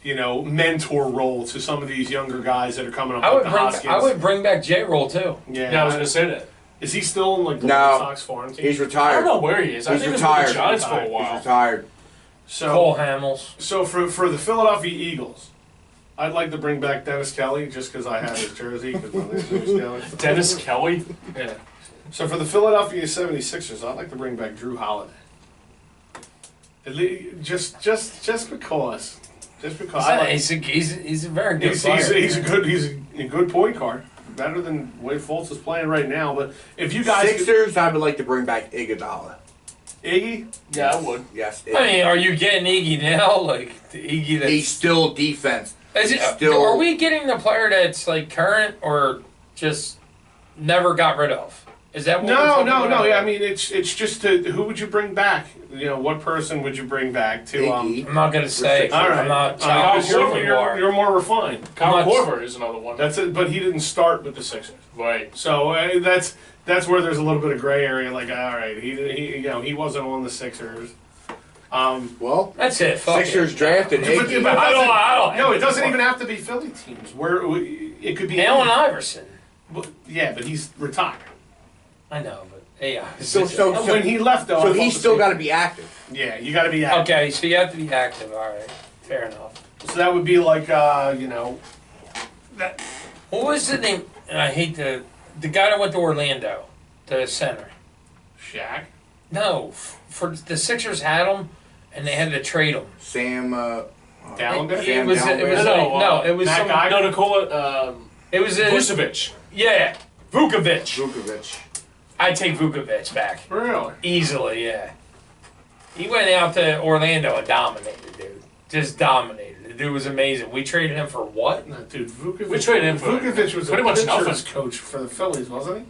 mentor role to some of these younger guys that are coming up. I would bring back J-Roll too. Yeah, I was going to say that. Is he still in like the No. White Sox farm team? He's I retired. don't know where he is. I He's think retired. he was with the Giants for a He's while. He's retired. Cole So Hamels. so for the Philadelphia Eagles, I'd like to bring back Dennis Kelly just because I have his jersey. Because my name's Kelly. Dennis Kelly? Yeah. So for the Philadelphia 76ers, I'd like to bring back Drew Holiday. Just because. Just because. I like, He's a very good he's player. he's a good point guard. Better than Wade Fultz is playing right now. But if you guys Sixers, I would like to bring back Iguodala. Iggy, Yeah, I would. Yes. I mean, are you getting Iggy now? Like the Iggy that's he's still defense. Is it, still- are we getting the player that's like current or just never got rid of? Is that what we're no. talking about? I mean, it's just who would you bring back? What person would you bring back to? Iggy. I'm not gonna say. All right, I'm not. because Kyle you're more refined. Kyle Much. Korver is another one. That's it. But he didn't start with the Sixers, Right. so that's where there's a little bit of gray area. Like, all right, he wasn't on the Sixers. Well, That's it. Fuck Sixers it. drafted But Iggy. I don't. No, it doesn't even have to be Philly teams. Where it could be Allen Iverson. Yeah, but he's retired. I know, but yeah. So When he left, though, I so thought he's the still same- got to be active. Yeah, you got to be active. Okay, so you have to be active. All right, fair enough. So that would be like that. What was the name? And I hate the guy that went to Orlando, the center. Shaq. No, for the Sixers had him, and they had to trade him. Sam. Dallenberg? It was. It was. No, It was. Matt Some, Geiger? No, Nikola it was. Vucevic. Yeah, Vukovic. Vukovic. I'd take Vukovic back Really? easily. Yeah, he went out to Orlando and dominated, dude. Just dominated. The dude was amazing. We traded him for what? No, dude, Vukovic. We traded him for Vukovic was pretty a much pitchers nothing. coach for the Phillies, wasn't he?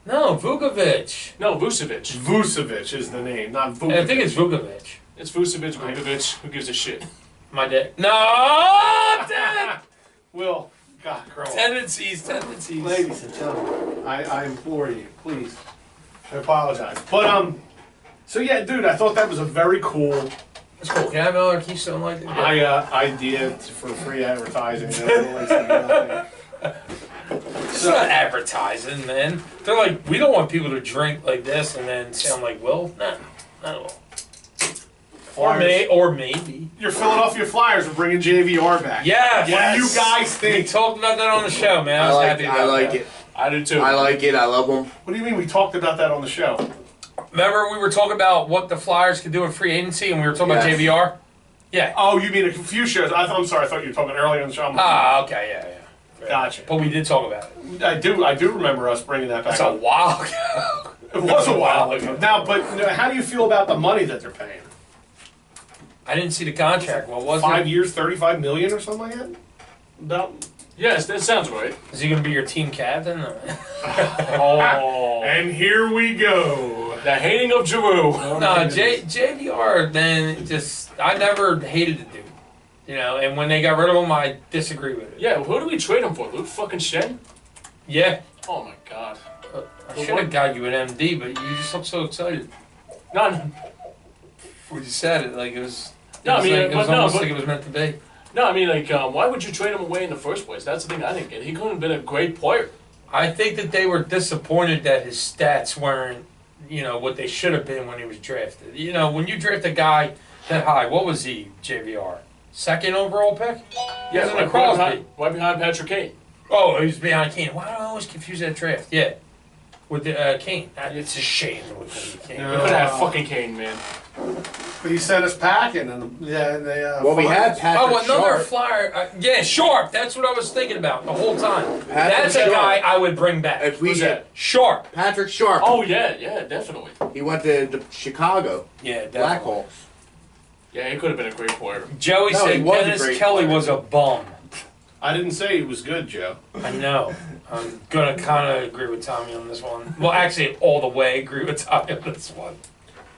No, Vukovic. No, Vucevic. Vucevic is the name, not Vukovic. I think it's Vukovic. It's Vucevic, Vukovic. Who gives a shit? My dad. No, Dad! Will, God, grow up. Tendencies. Ladies and gentlemen, I implore you, please. I apologize. But, so yeah, dude, I thought that was a very cool That's cool. Can I have another Keystone like that? idea for free advertising. Everyone likes to get out there. It's not advertising, man. They're like, we don't want people to drink like this and then sound like Will. Nah, not at all. Flyers. Or maybe. Your Philadelphia Flyers are bringing JVR back. Yes. What do you guys We think? talked about that on the show, man. I was happy about I like that. it. I do too. I like it. I love him. What do you mean we talked about that on the show? Remember we were talking about what the Flyers could do in free agency, and we were talking Yes. about JVR? Yeah. Oh, you mean a few shows? I'm sorry. I thought you were talking earlier in the show. Ah, okay, yeah. Gotcha. But we did talk about it. I do remember us bringing that back That's a up. while ago. It was a while ago. Now, but how do you feel about the money that they're paying? I didn't see the contract. What was 5 it? years, $35 million or something like that? About. Yes, that sounds right. Is he going to be your team captain? Oh, And here we go. the hating of Giroux. No, JVR, then just, I never hated the dude. You know, and when they got rid of him, I disagree with it. Yeah, who do we trade him for? Luke fucking Shen? Yeah. Oh my god. I should have got you an MD, but you just look so excited. No, When you said it, like it was. No, I mean, it was but no, almost but- like it was meant to be. no, I mean, like, why would you trade him away in the first place? That's the thing I didn't get. He couldn't have been a great player. I think that they were disappointed that his stats weren't, you know, what they should have been when he was drafted. You know, when you draft a guy that high, what was he, JVR? Second overall pick? Yeah, Wasn't it right Crosby? behind Patrick Kane. Oh, he was behind Kane. Why do I always confuse that draft? Yeah. With the, Kane. It's a shame that we couldn't get Kane. We could have Fucking Kane, man. But he sent us packing, and yeah, they. Well, we had Patrick Oh, another Sharp. Flyer. Yeah, Sharp. That's what I was thinking about the whole time. Patrick That's a Sharp. guy I would bring back. If we Who's get that? Sharp. Patrick Sharp, Oh, yeah, definitely. he went to Chicago Yeah, definitely. Blackhawks. Yeah, he could have been a great player. Joey No, he said was a Dennis great Kelly player. was a bum. I didn't say he was good, Joe. I know. I'm gonna kind of agree with Tommy on this one. Well, actually, all the way agree with Tommy on this one.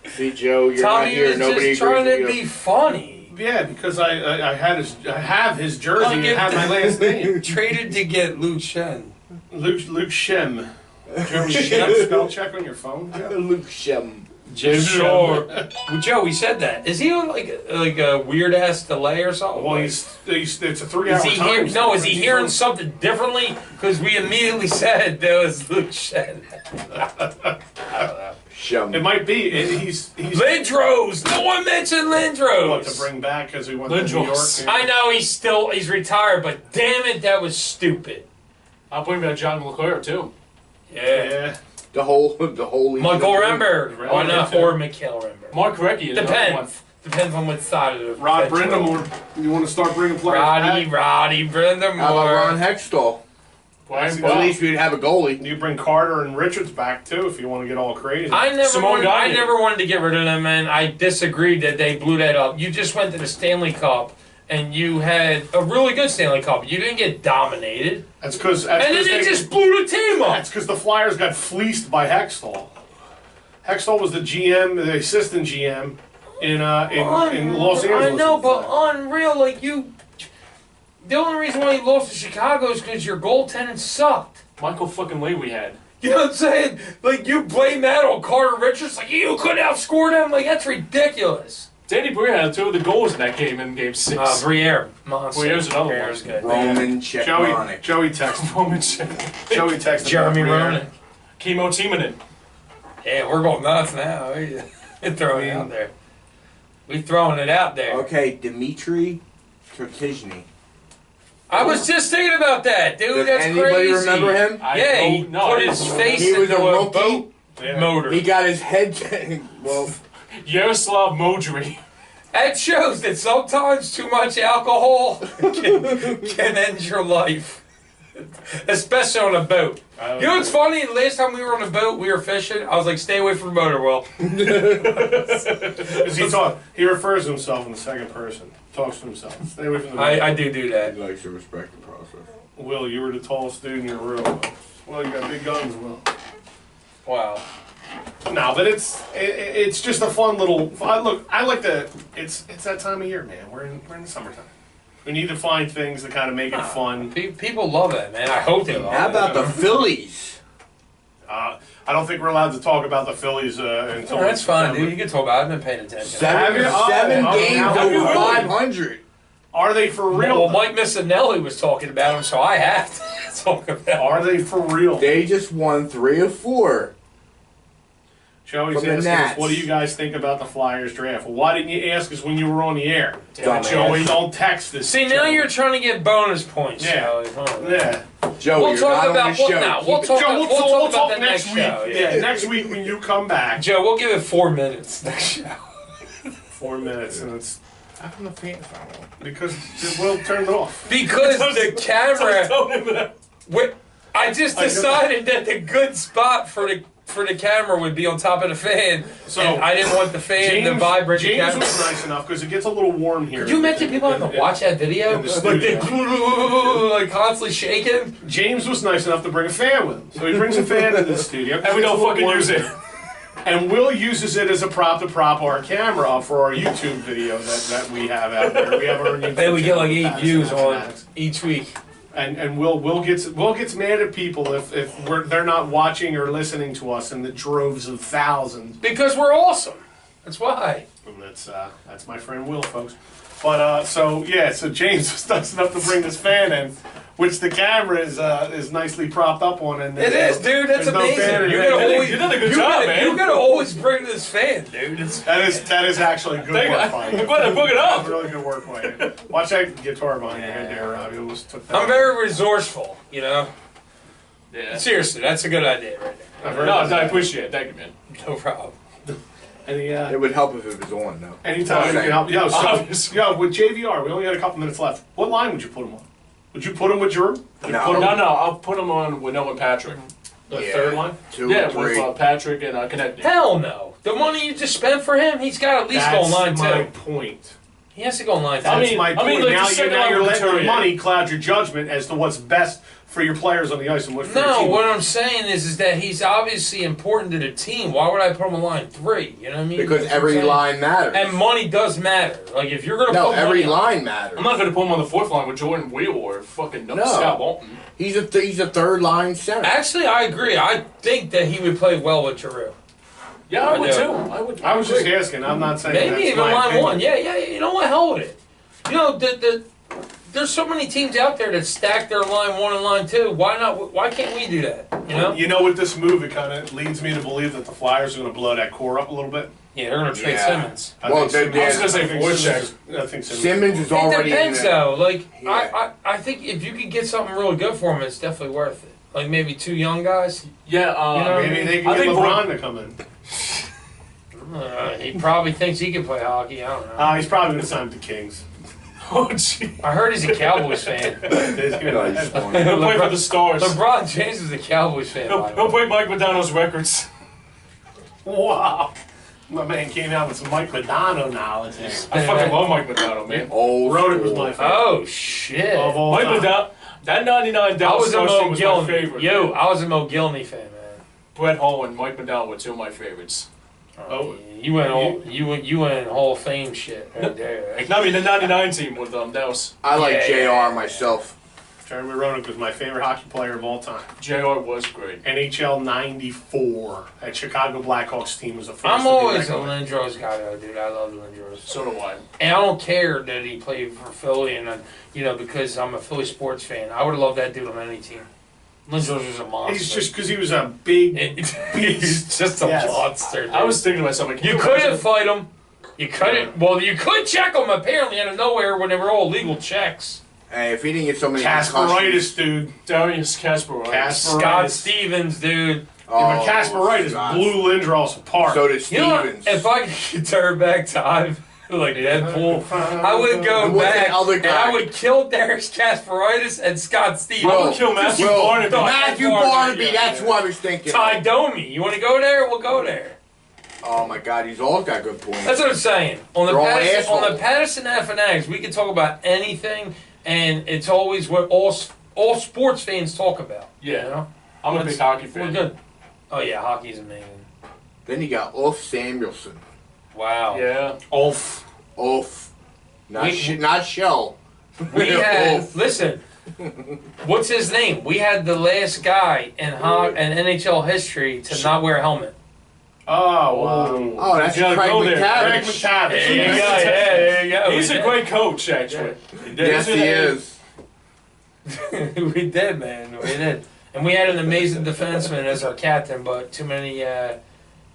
See, Joe, you're not Tommy here. was Nobody just agrees trying with to you. be funny. Yeah, because I have his jersey I'll and give have my last name. Traded to get Luke Shen. Luke Shem. Joe Shem. Spell check on your phone. Joe? Luke Shem. Sure. Well, Joe, he said that. Is he on like a weird ass delay or something? Well, it's a 3-hour Is he time. is he hearing something differently? Because we immediately said there was Luke Shen. I don't know. Shem. It might be. He's Lindros. No one mentioned Lindros. what to bring back because we went to New York. Lindros. I know he's retired, but damn it, that was stupid. I'll bring back John LeClaire, too. Yeah. Yeah. The whole league. Michael Remberg. Why not? Or Mikhail Remberg. Mark Recchi is another one. Depends. Depends on what side of the Rod fence you're on. Brindamore. You want to start bringing players Roddy back? Brindamore. How about Ron Hextall? Brian At least we'd have a goalie. You bring Carter and Richards back too if you want to get all crazy. I Simone Gagne. never wanted to get rid of them, and I disagreed that they blew that up. You just went to the Stanley Cup, and you had a really good Stanley Cup. You didn't get dominated, That's because and then they just blew the team up. That's because the Flyers got fleeced by Hextall. Hextall was the GM, the assistant GM in Los Angeles. I know, but unreal. Like you, the only reason why you lost to Chicago is because your goaltending sucked. Michael fucking Lee we had. You know what I'm saying? Like you blame that on Carter Richards. Like you couldn't outscore them. Like that's ridiculous. Danny Briere had 2 of the goals in that game in Game 6. Briere, monster. Briere's another one. Briere's good. Roman Joey Checkmonic. texted. Roman Check. Joey texted. Jeremy about Briere. Roenick. Chemo Timonen. Yeah, we're going nuts now. We're throwing it out there. We throwing it out there. Okay, Dmitry Tertizhny. I was just thinking about that, dude. Does That's anybody crazy. remember him? Yeah, he put his face He was into a a rookie. boat Yeah. motor. He got his head. Well, Yaroslav Modry. That shows that sometimes too much alcohol can end your life. Especially on a boat. You know what's funny? Last time we were on a boat, we were fishing. I was like, stay away from the motor well. Because he refers to himself in the second person. Talks to himself. Stay away from the. I do he that. likes to respect the process. Will, you were the tallest dude in your room. Well, you got big guns, Will. Wow. No, but it's just a fun little. I like the. It's that time of year, man. We're in the summertime. We need to find things that kind of make it fun. People love it, man. I hope they love How it. about the Phillies? I don't think we're allowed to talk about the Phillies until. Oh, that's fine, September. dude. You can talk about it. I've been paying attention. Have you? Seven Oh, games now over you will. 500. Are they for real? Well, Mike Missinelli was talking about him, so I have to talk about Are they for real? They just won 3 of 4. Joey's From the asking us, Nats. what do you guys think about the Flyers draft? Well, why didn't you ask us when you were on the air? Damn it, Dumbass. Joey. Don't text us. See, now Joey. you're trying to get bonus points. Yeah. Joey. Hold on. Yeah. Joe, We'll you're talk not about on the what show. now. Keep We'll it- talk. Joe, We'll talk about that next week. show. Yeah, next week when you come back. Joe, we'll give it 4 minutes next show. 4 minutes, and it's How come the fans not on? because we'll turn it off. Because the camera. Tell him that. I just decided that the good spot for the camera would be on top of the fan. So, And I didn't want the fan to vibrate the James camera. was nice enough because it gets a little warm here. Could you imagine people having to watch that video? in the Like they studio. like constantly shaking. James was nice enough to bring a fan with him, so he brings a fan into the studio, And we don't fucking use it. And Will uses it as a prop to prop our camera up for our YouTube video that we have out there. We have our own YouTube Hey, we get channel, like 8 Pattison views Ave on Phanatics. each week. And Will gets mad at people if they're not watching or listening to us in the droves of thousands. Because we're awesome. That's why. And that's my friend Will, folks. But so James was nice enough to bring this fan in, which the camera is nicely propped up on. And It is, dude. That's there's no fan amazing. in You're it. gonna always, You did a good job, man. You're gonna always bring this fan, dude. It's, That is actually good work by you. I'm glad I book it up. Really good work by you. Watch that guitar behind your head there, Rob. You almost took that. I'm very resourceful, you know. Yeah. Seriously, that's a good idea right I've there. heard No, that. I appreciate it. Thank you, man. No problem. It would help if it was on, though. Anytime you can help. Yo, Obviously. so, with JVR, we only got a couple minutes left. What line would you put him on? Would you put him with Drew? Would you No. put him No, I'll put him on with Noah and Patrick. the Yeah. third line? 2 Yeah, or 3. with Patrick and Connecting. Hell no. The money you just spent for him, he's got to at least go on line my two. point. He has to go on line two. I That's mean- my point. like, now the second now line you're with letting the Couturier. money cloud your judgment as to what's best for your players on the ice and what for your No, team. what I'm saying is that he's obviously important to the team. Why would I put him on line 3? You know what I mean? Because That's what every I'm saying. line matters. And money does matter. Like if you're gonna No, put every money on- line matters. I'm not going to put him on the fourth line with Jordan Wheel or fucking No. Scott Walton. He's a third line center. Actually, I agree. I think that he would play well with Giroux. Yeah, I would I too. know. I would I was just agree. asking. I'm not saying Maybe that's even my line opinion. 1. Yeah. You know what? Hell with it. You know, there's so many teams out there that stack their line 1 and line 2. Why not? Why can't we do that? You know? You know, with this move, it kind of leads me to believe that the Flyers are going to blow that core up a little bit. Yeah, they're gonna trade Yeah. Simmons. Well, think Simmons- I was gonna say I think forecheck. Simmons is- I think Simmons is It already depends in the, though. Like Yeah. I think if you could get something really good for him, it's definitely worth it. Like maybe 2 young guys. Yeah, You know, Maybe they I can get think LeBron to come in. He probably thinks he can play hockey. I don't know. He's probably going to sign with the Kings. oh, gee. I heard he's a Cowboys fan. No, he's fine. He'll play for the Stars. LeBron James is a Cowboys fan. by the He'll way. break Mike Modano's records. Wow. My man came out with some Mike Madonna knowledge there. I fucking love Mike Modano, man. Old Rodick was school. my favorite. Oh shit! Of all Mike time. Modano, that 99 I Dallas was a Stars Mo team was my Gilney. favorite. Yo, I was a Mo Gilney fan, man. Brett Hull and Mike Modano were two of my favorites. Oh. You went Hall of Fame shit right there. No, I mean the 99 team with Dallas. I like Yeah. JR myself. Jeremy Rodick was my favorite hockey player of all time. JR was great. NHL 94. That Chicago Blackhawks team was the first I'm to be always a recognized. Lindros guy, though, dude. I love Lindros. So do I. And I don't care that he played for Philly, and because I'm a Philly sports fan, I would have loved that dude on any team. Lindros was a monster. He's just because he was a big. He's just a Yes. monster. Dude. I was thinking to myself, like, You couldn't fight him. You couldn't. Well, you could check him apparently out of nowhere when they were all legal checks. Hey, if he didn't get so many Casperitis, dude. Darius Kasparov. Kasparov. Scott Stevens, dude. Yeah, but Casperitis blew Lindros apart. So did You know what? Stevens. If I could turn back time, like Deadpool, I would go And what's back that other and guy? I would kill Darius Kasparaitis and Scott Stevens. I would kill Matthew Will, Barnaby. Matthew Barnaby, Barnaby, yeah, that's yeah. who I was thinking. Ty of. Domi. You want to go there? We'll go there. Oh my God, he's all got good points. That's what I'm saying. On the They're all Pattison assholes. Ave Phanatics, we can talk about anything, and it's always what all sports fans talk about. Yeah. You know? I'm a big hockey We're fan. good. Oh yeah, hockey's amazing. Then you got Ulf Samuelson. Wow. Yeah. Ulf. Ulf. Not, We- not Shell. We had Ulf. listen. What's his name? We had the last guy in NHL history to not wear a helmet. Oh, wow. Oh, that's You gotta Craig go there. Craig McTavish. McTavish. There you go. Yeah, there you go. He's We a great coach, actually. did. Yes, he is. We did, man. We did. And we had an amazing defenseman as our captain, but too many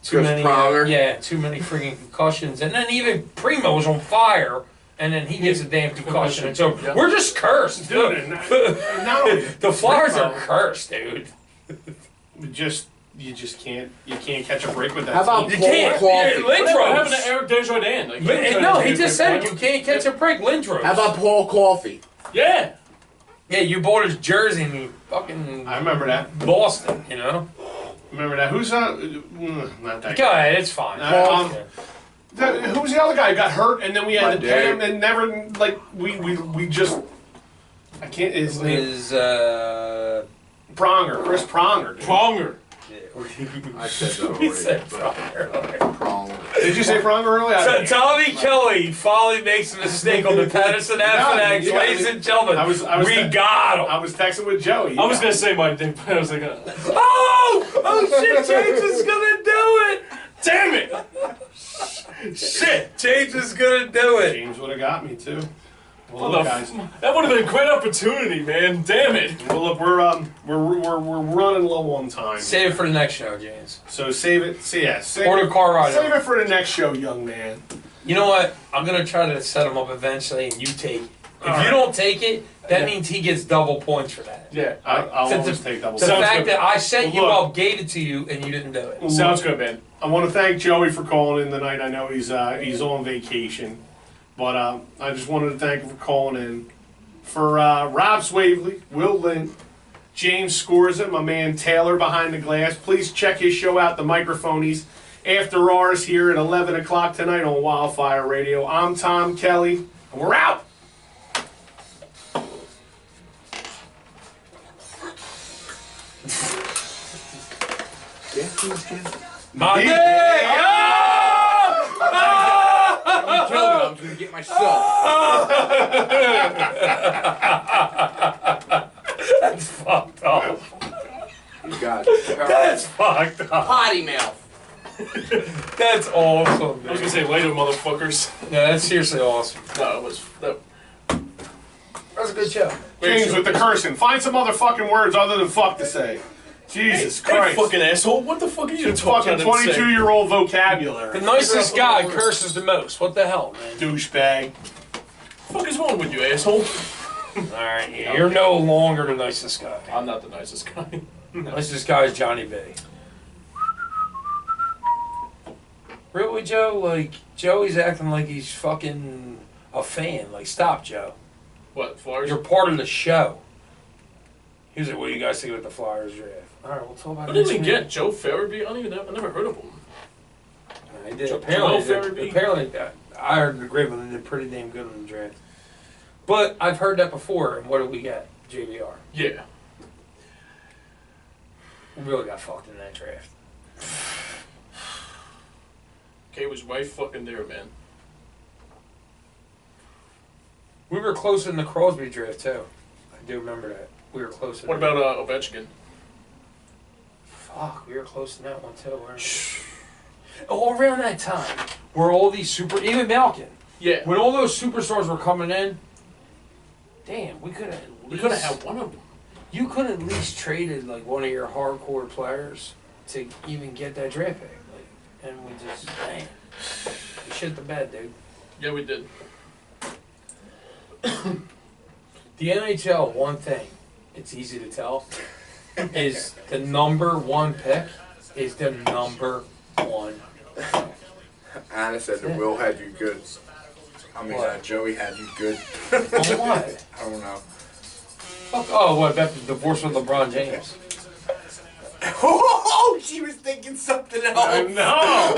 too Chris many, Pronger. too many freaking concussions, and then even Primo was on fire, and then he gets a damn concussion, and so we're just cursed, Dude, not only the Flyers are cursed, dude. you just can't catch a break with that. How about team. You can't. Coffee? What happened to Lindros. Eric Desjardins? Like, No, he just said it. You can't catch a break. Lindros. How about Paul Coffey? Yeah. Yeah, you bought his jersey and he fucking I remember that. lost it. You know. Remember that? Who's not that Go guy? ahead. It's fine. Who was the other guy who got hurt and then we had to pay him Dave. and never like we just I can't his name Is Pronger, Chris Pronger. Dude. Pronger. I said that he already. said but Pronger. Did you say Pronger earlier? So Tommy Kelly finally makes a mistake on the Pattison Ave Phanatics. yeah, Ladies and gentlemen, I was we te- got him. I was texting with Joey. I was gonna say my dick, but I was like, Oh shit, James is gonna do it. damn it! Shit, James is gonna do it. James would have got me too. Well, Well, look, guys. that would have been a great opportunity, man. Damn it. Well, look, we're running low on time. Save it for the next show, James. So save it. So yeah, save Or the car ride. Save it for the next show, young man. You know what? I'm gonna try to set him up eventually, and you take it. If All you right. don't take it, that Yeah. means he gets double points for that. Yeah. I'll So always the- take double. The Sounds fact good. that I set you Look. up, gave it to you, and you didn't do it. Sounds good, man. I want to thank Joey for calling in tonight. I know he's on vacation, but I just wanted to thank him for calling in. For Rob Swavely, Will Lynn, James Scorza, my man Taylor behind the glass. Please check his show out, The Microphonies, after ours here at 11 o'clock tonight on Wildfire Radio. I'm Tom Kelly, and we're out. My He- dick! I'm killing it. I'm gonna get myself. That's fucked up. You got it. That's fucked up. Potty mouth. That's awesome, I was man. gonna say later, motherfuckers. Yeah, that's seriously awesome. No, it was. That, That's a good show. James with the cursing. Find some other fucking words other than fuck to say. Jesus hey, Christ. fucking asshole! What the fuck are you It's talking fucking about? 22-year-old vocabulary. The nicest guy curses the most. What the hell, man? Douchebag. What the fuck is wrong with you, asshole? Alright, yeah, you're no longer the nicest guy. I'm not the nicest guy. Nicest guy is Johnny B. Really, Joe? Like, Joey's acting like he's fucking a fan. Like, stop, Joe. What, Flyers? You're part of the show. He was like, what do you guys think about the Flyers draft? Alright, we'll talk about I it didn't next even week. get Joe Farabee. I never heard of him. I did. Joe Apparently, Farabee? I heard the Graveland did pretty damn good in the draft. But I've heard that before, and what did we get? JVR. Yeah. We really got fucked in that draft. Kay was right fucking there, man. We were close in the Crosby draft, too. I do remember that. We were close in What that. about Ovechkin? Fuck, we were close in that one, too, weren't we? Oh, around that time, where all these even Malkin, Yeah. when all those superstars were coming in, damn, we could have We could have had one of them. You could have at least traded like one of your hardcore players to even get that draft pick. Like, and we just, man, we shit the bed, dude. Yeah, we did. The NHL, one thing, it's easy to tell, is the number one pick is the number one. Anna said that Will had you good. I mean, What? Joey had you good. On what? I don't know. Fuck, oh, what, about the divorce with LeBron James? Oh, she was thinking something else. I know.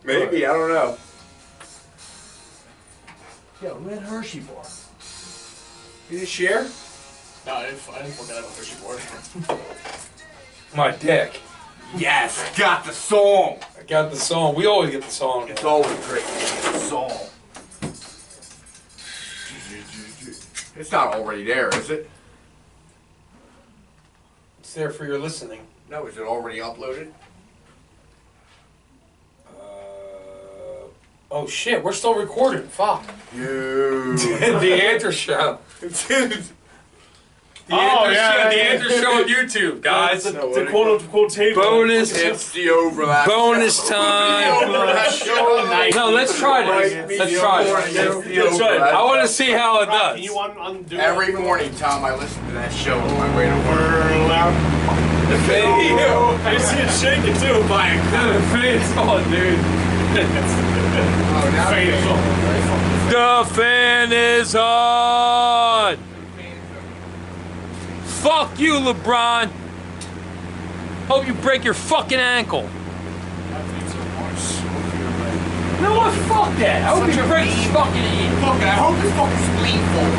Maybe, I don't know. Yo, man, Hershey bar. You didn't share? No, I didn't fucking have a fishy board. My dick. Yes, got the song. I got the song. We always get the song. It's always great. The song. It's not already there, is it? It's there for your listening. No, is it already uploaded? Oh shit, we're still recording. Fuck. Dude. The Answer Show. Dude. The Oh, Answer yeah, Show, the yeah. Answer Show on YouTube, guys. The quote table. Bonus. It's the overlap. Bonus time. No, let's try this. Let's try it. Let's try it. I want to see how it Can you does. undo Every morning, Tom, I listen to that show on my way to work. I see it shaking too. The fan's on, dude. Oh, now Fan is on. The fan is on. Fuck you, LeBron. Hope you break your fucking ankle. You know what? Fuck that. I hope you break his fucking ankle. Fuck it, I hope his fucking spleen falls.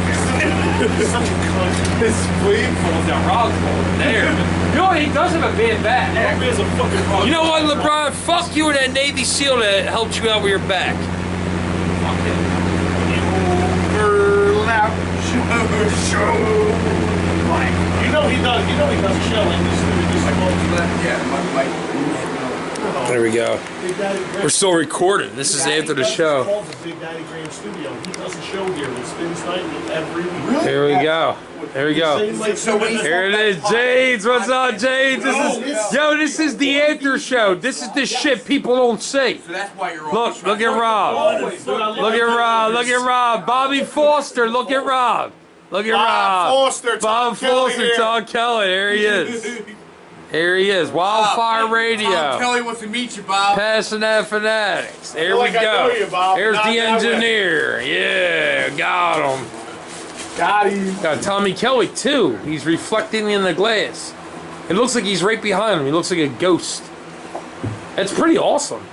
Such a cunt. His spleen falls down. Rob's falling there. You know what? He does have a bad back. He has a fucking rock. You know what, LeBron? Fuck you and that Navy SEAL that helped you out with your back. Fuck it. Overlap. Show. You know he does a show in the studio. Yeah, There we go. Big Daddy Graham. We're still recording. This is after the It's show. called the Big Daddy Graham Studio. He does a show here with Spin Snipe every week. Here we go. There we go. Here it is, Jades. What's up, Jades? This is the after show. This is the shit people don't see. So that's why you're Look at Rob. Look at Rob. Look at Rob. Bobby Foster. Look at Rob. Look at Rob. Bob Foster, Tom Kelly. There he is. Here he is. Wildfire Tom Radio. Kelly wants to meet you, Bob. Pattison Ave Phanatics. There we Like I know you, go. Bob. There's Not the that way. engineer. Yeah, got him. Got him. Got Tommy Kelly too. He's reflecting in the glass. It looks like he's right behind him. He looks like a ghost. That's pretty awesome.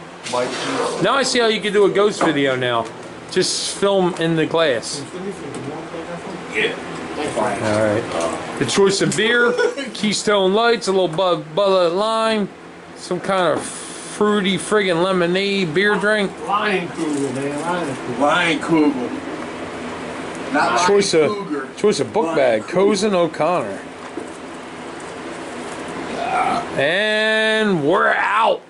Now I see how you can do a ghost video now. Just film in the glass. Alright. The choice of beer, Keystone Lights, a little Bud Light Lime, some kind of fruity friggin' lemonade beer drink. Lion Kugel, man. Lion Kugel. Not Lion Choice Cougar. of book bag, Cozen O'Connor. And we're out.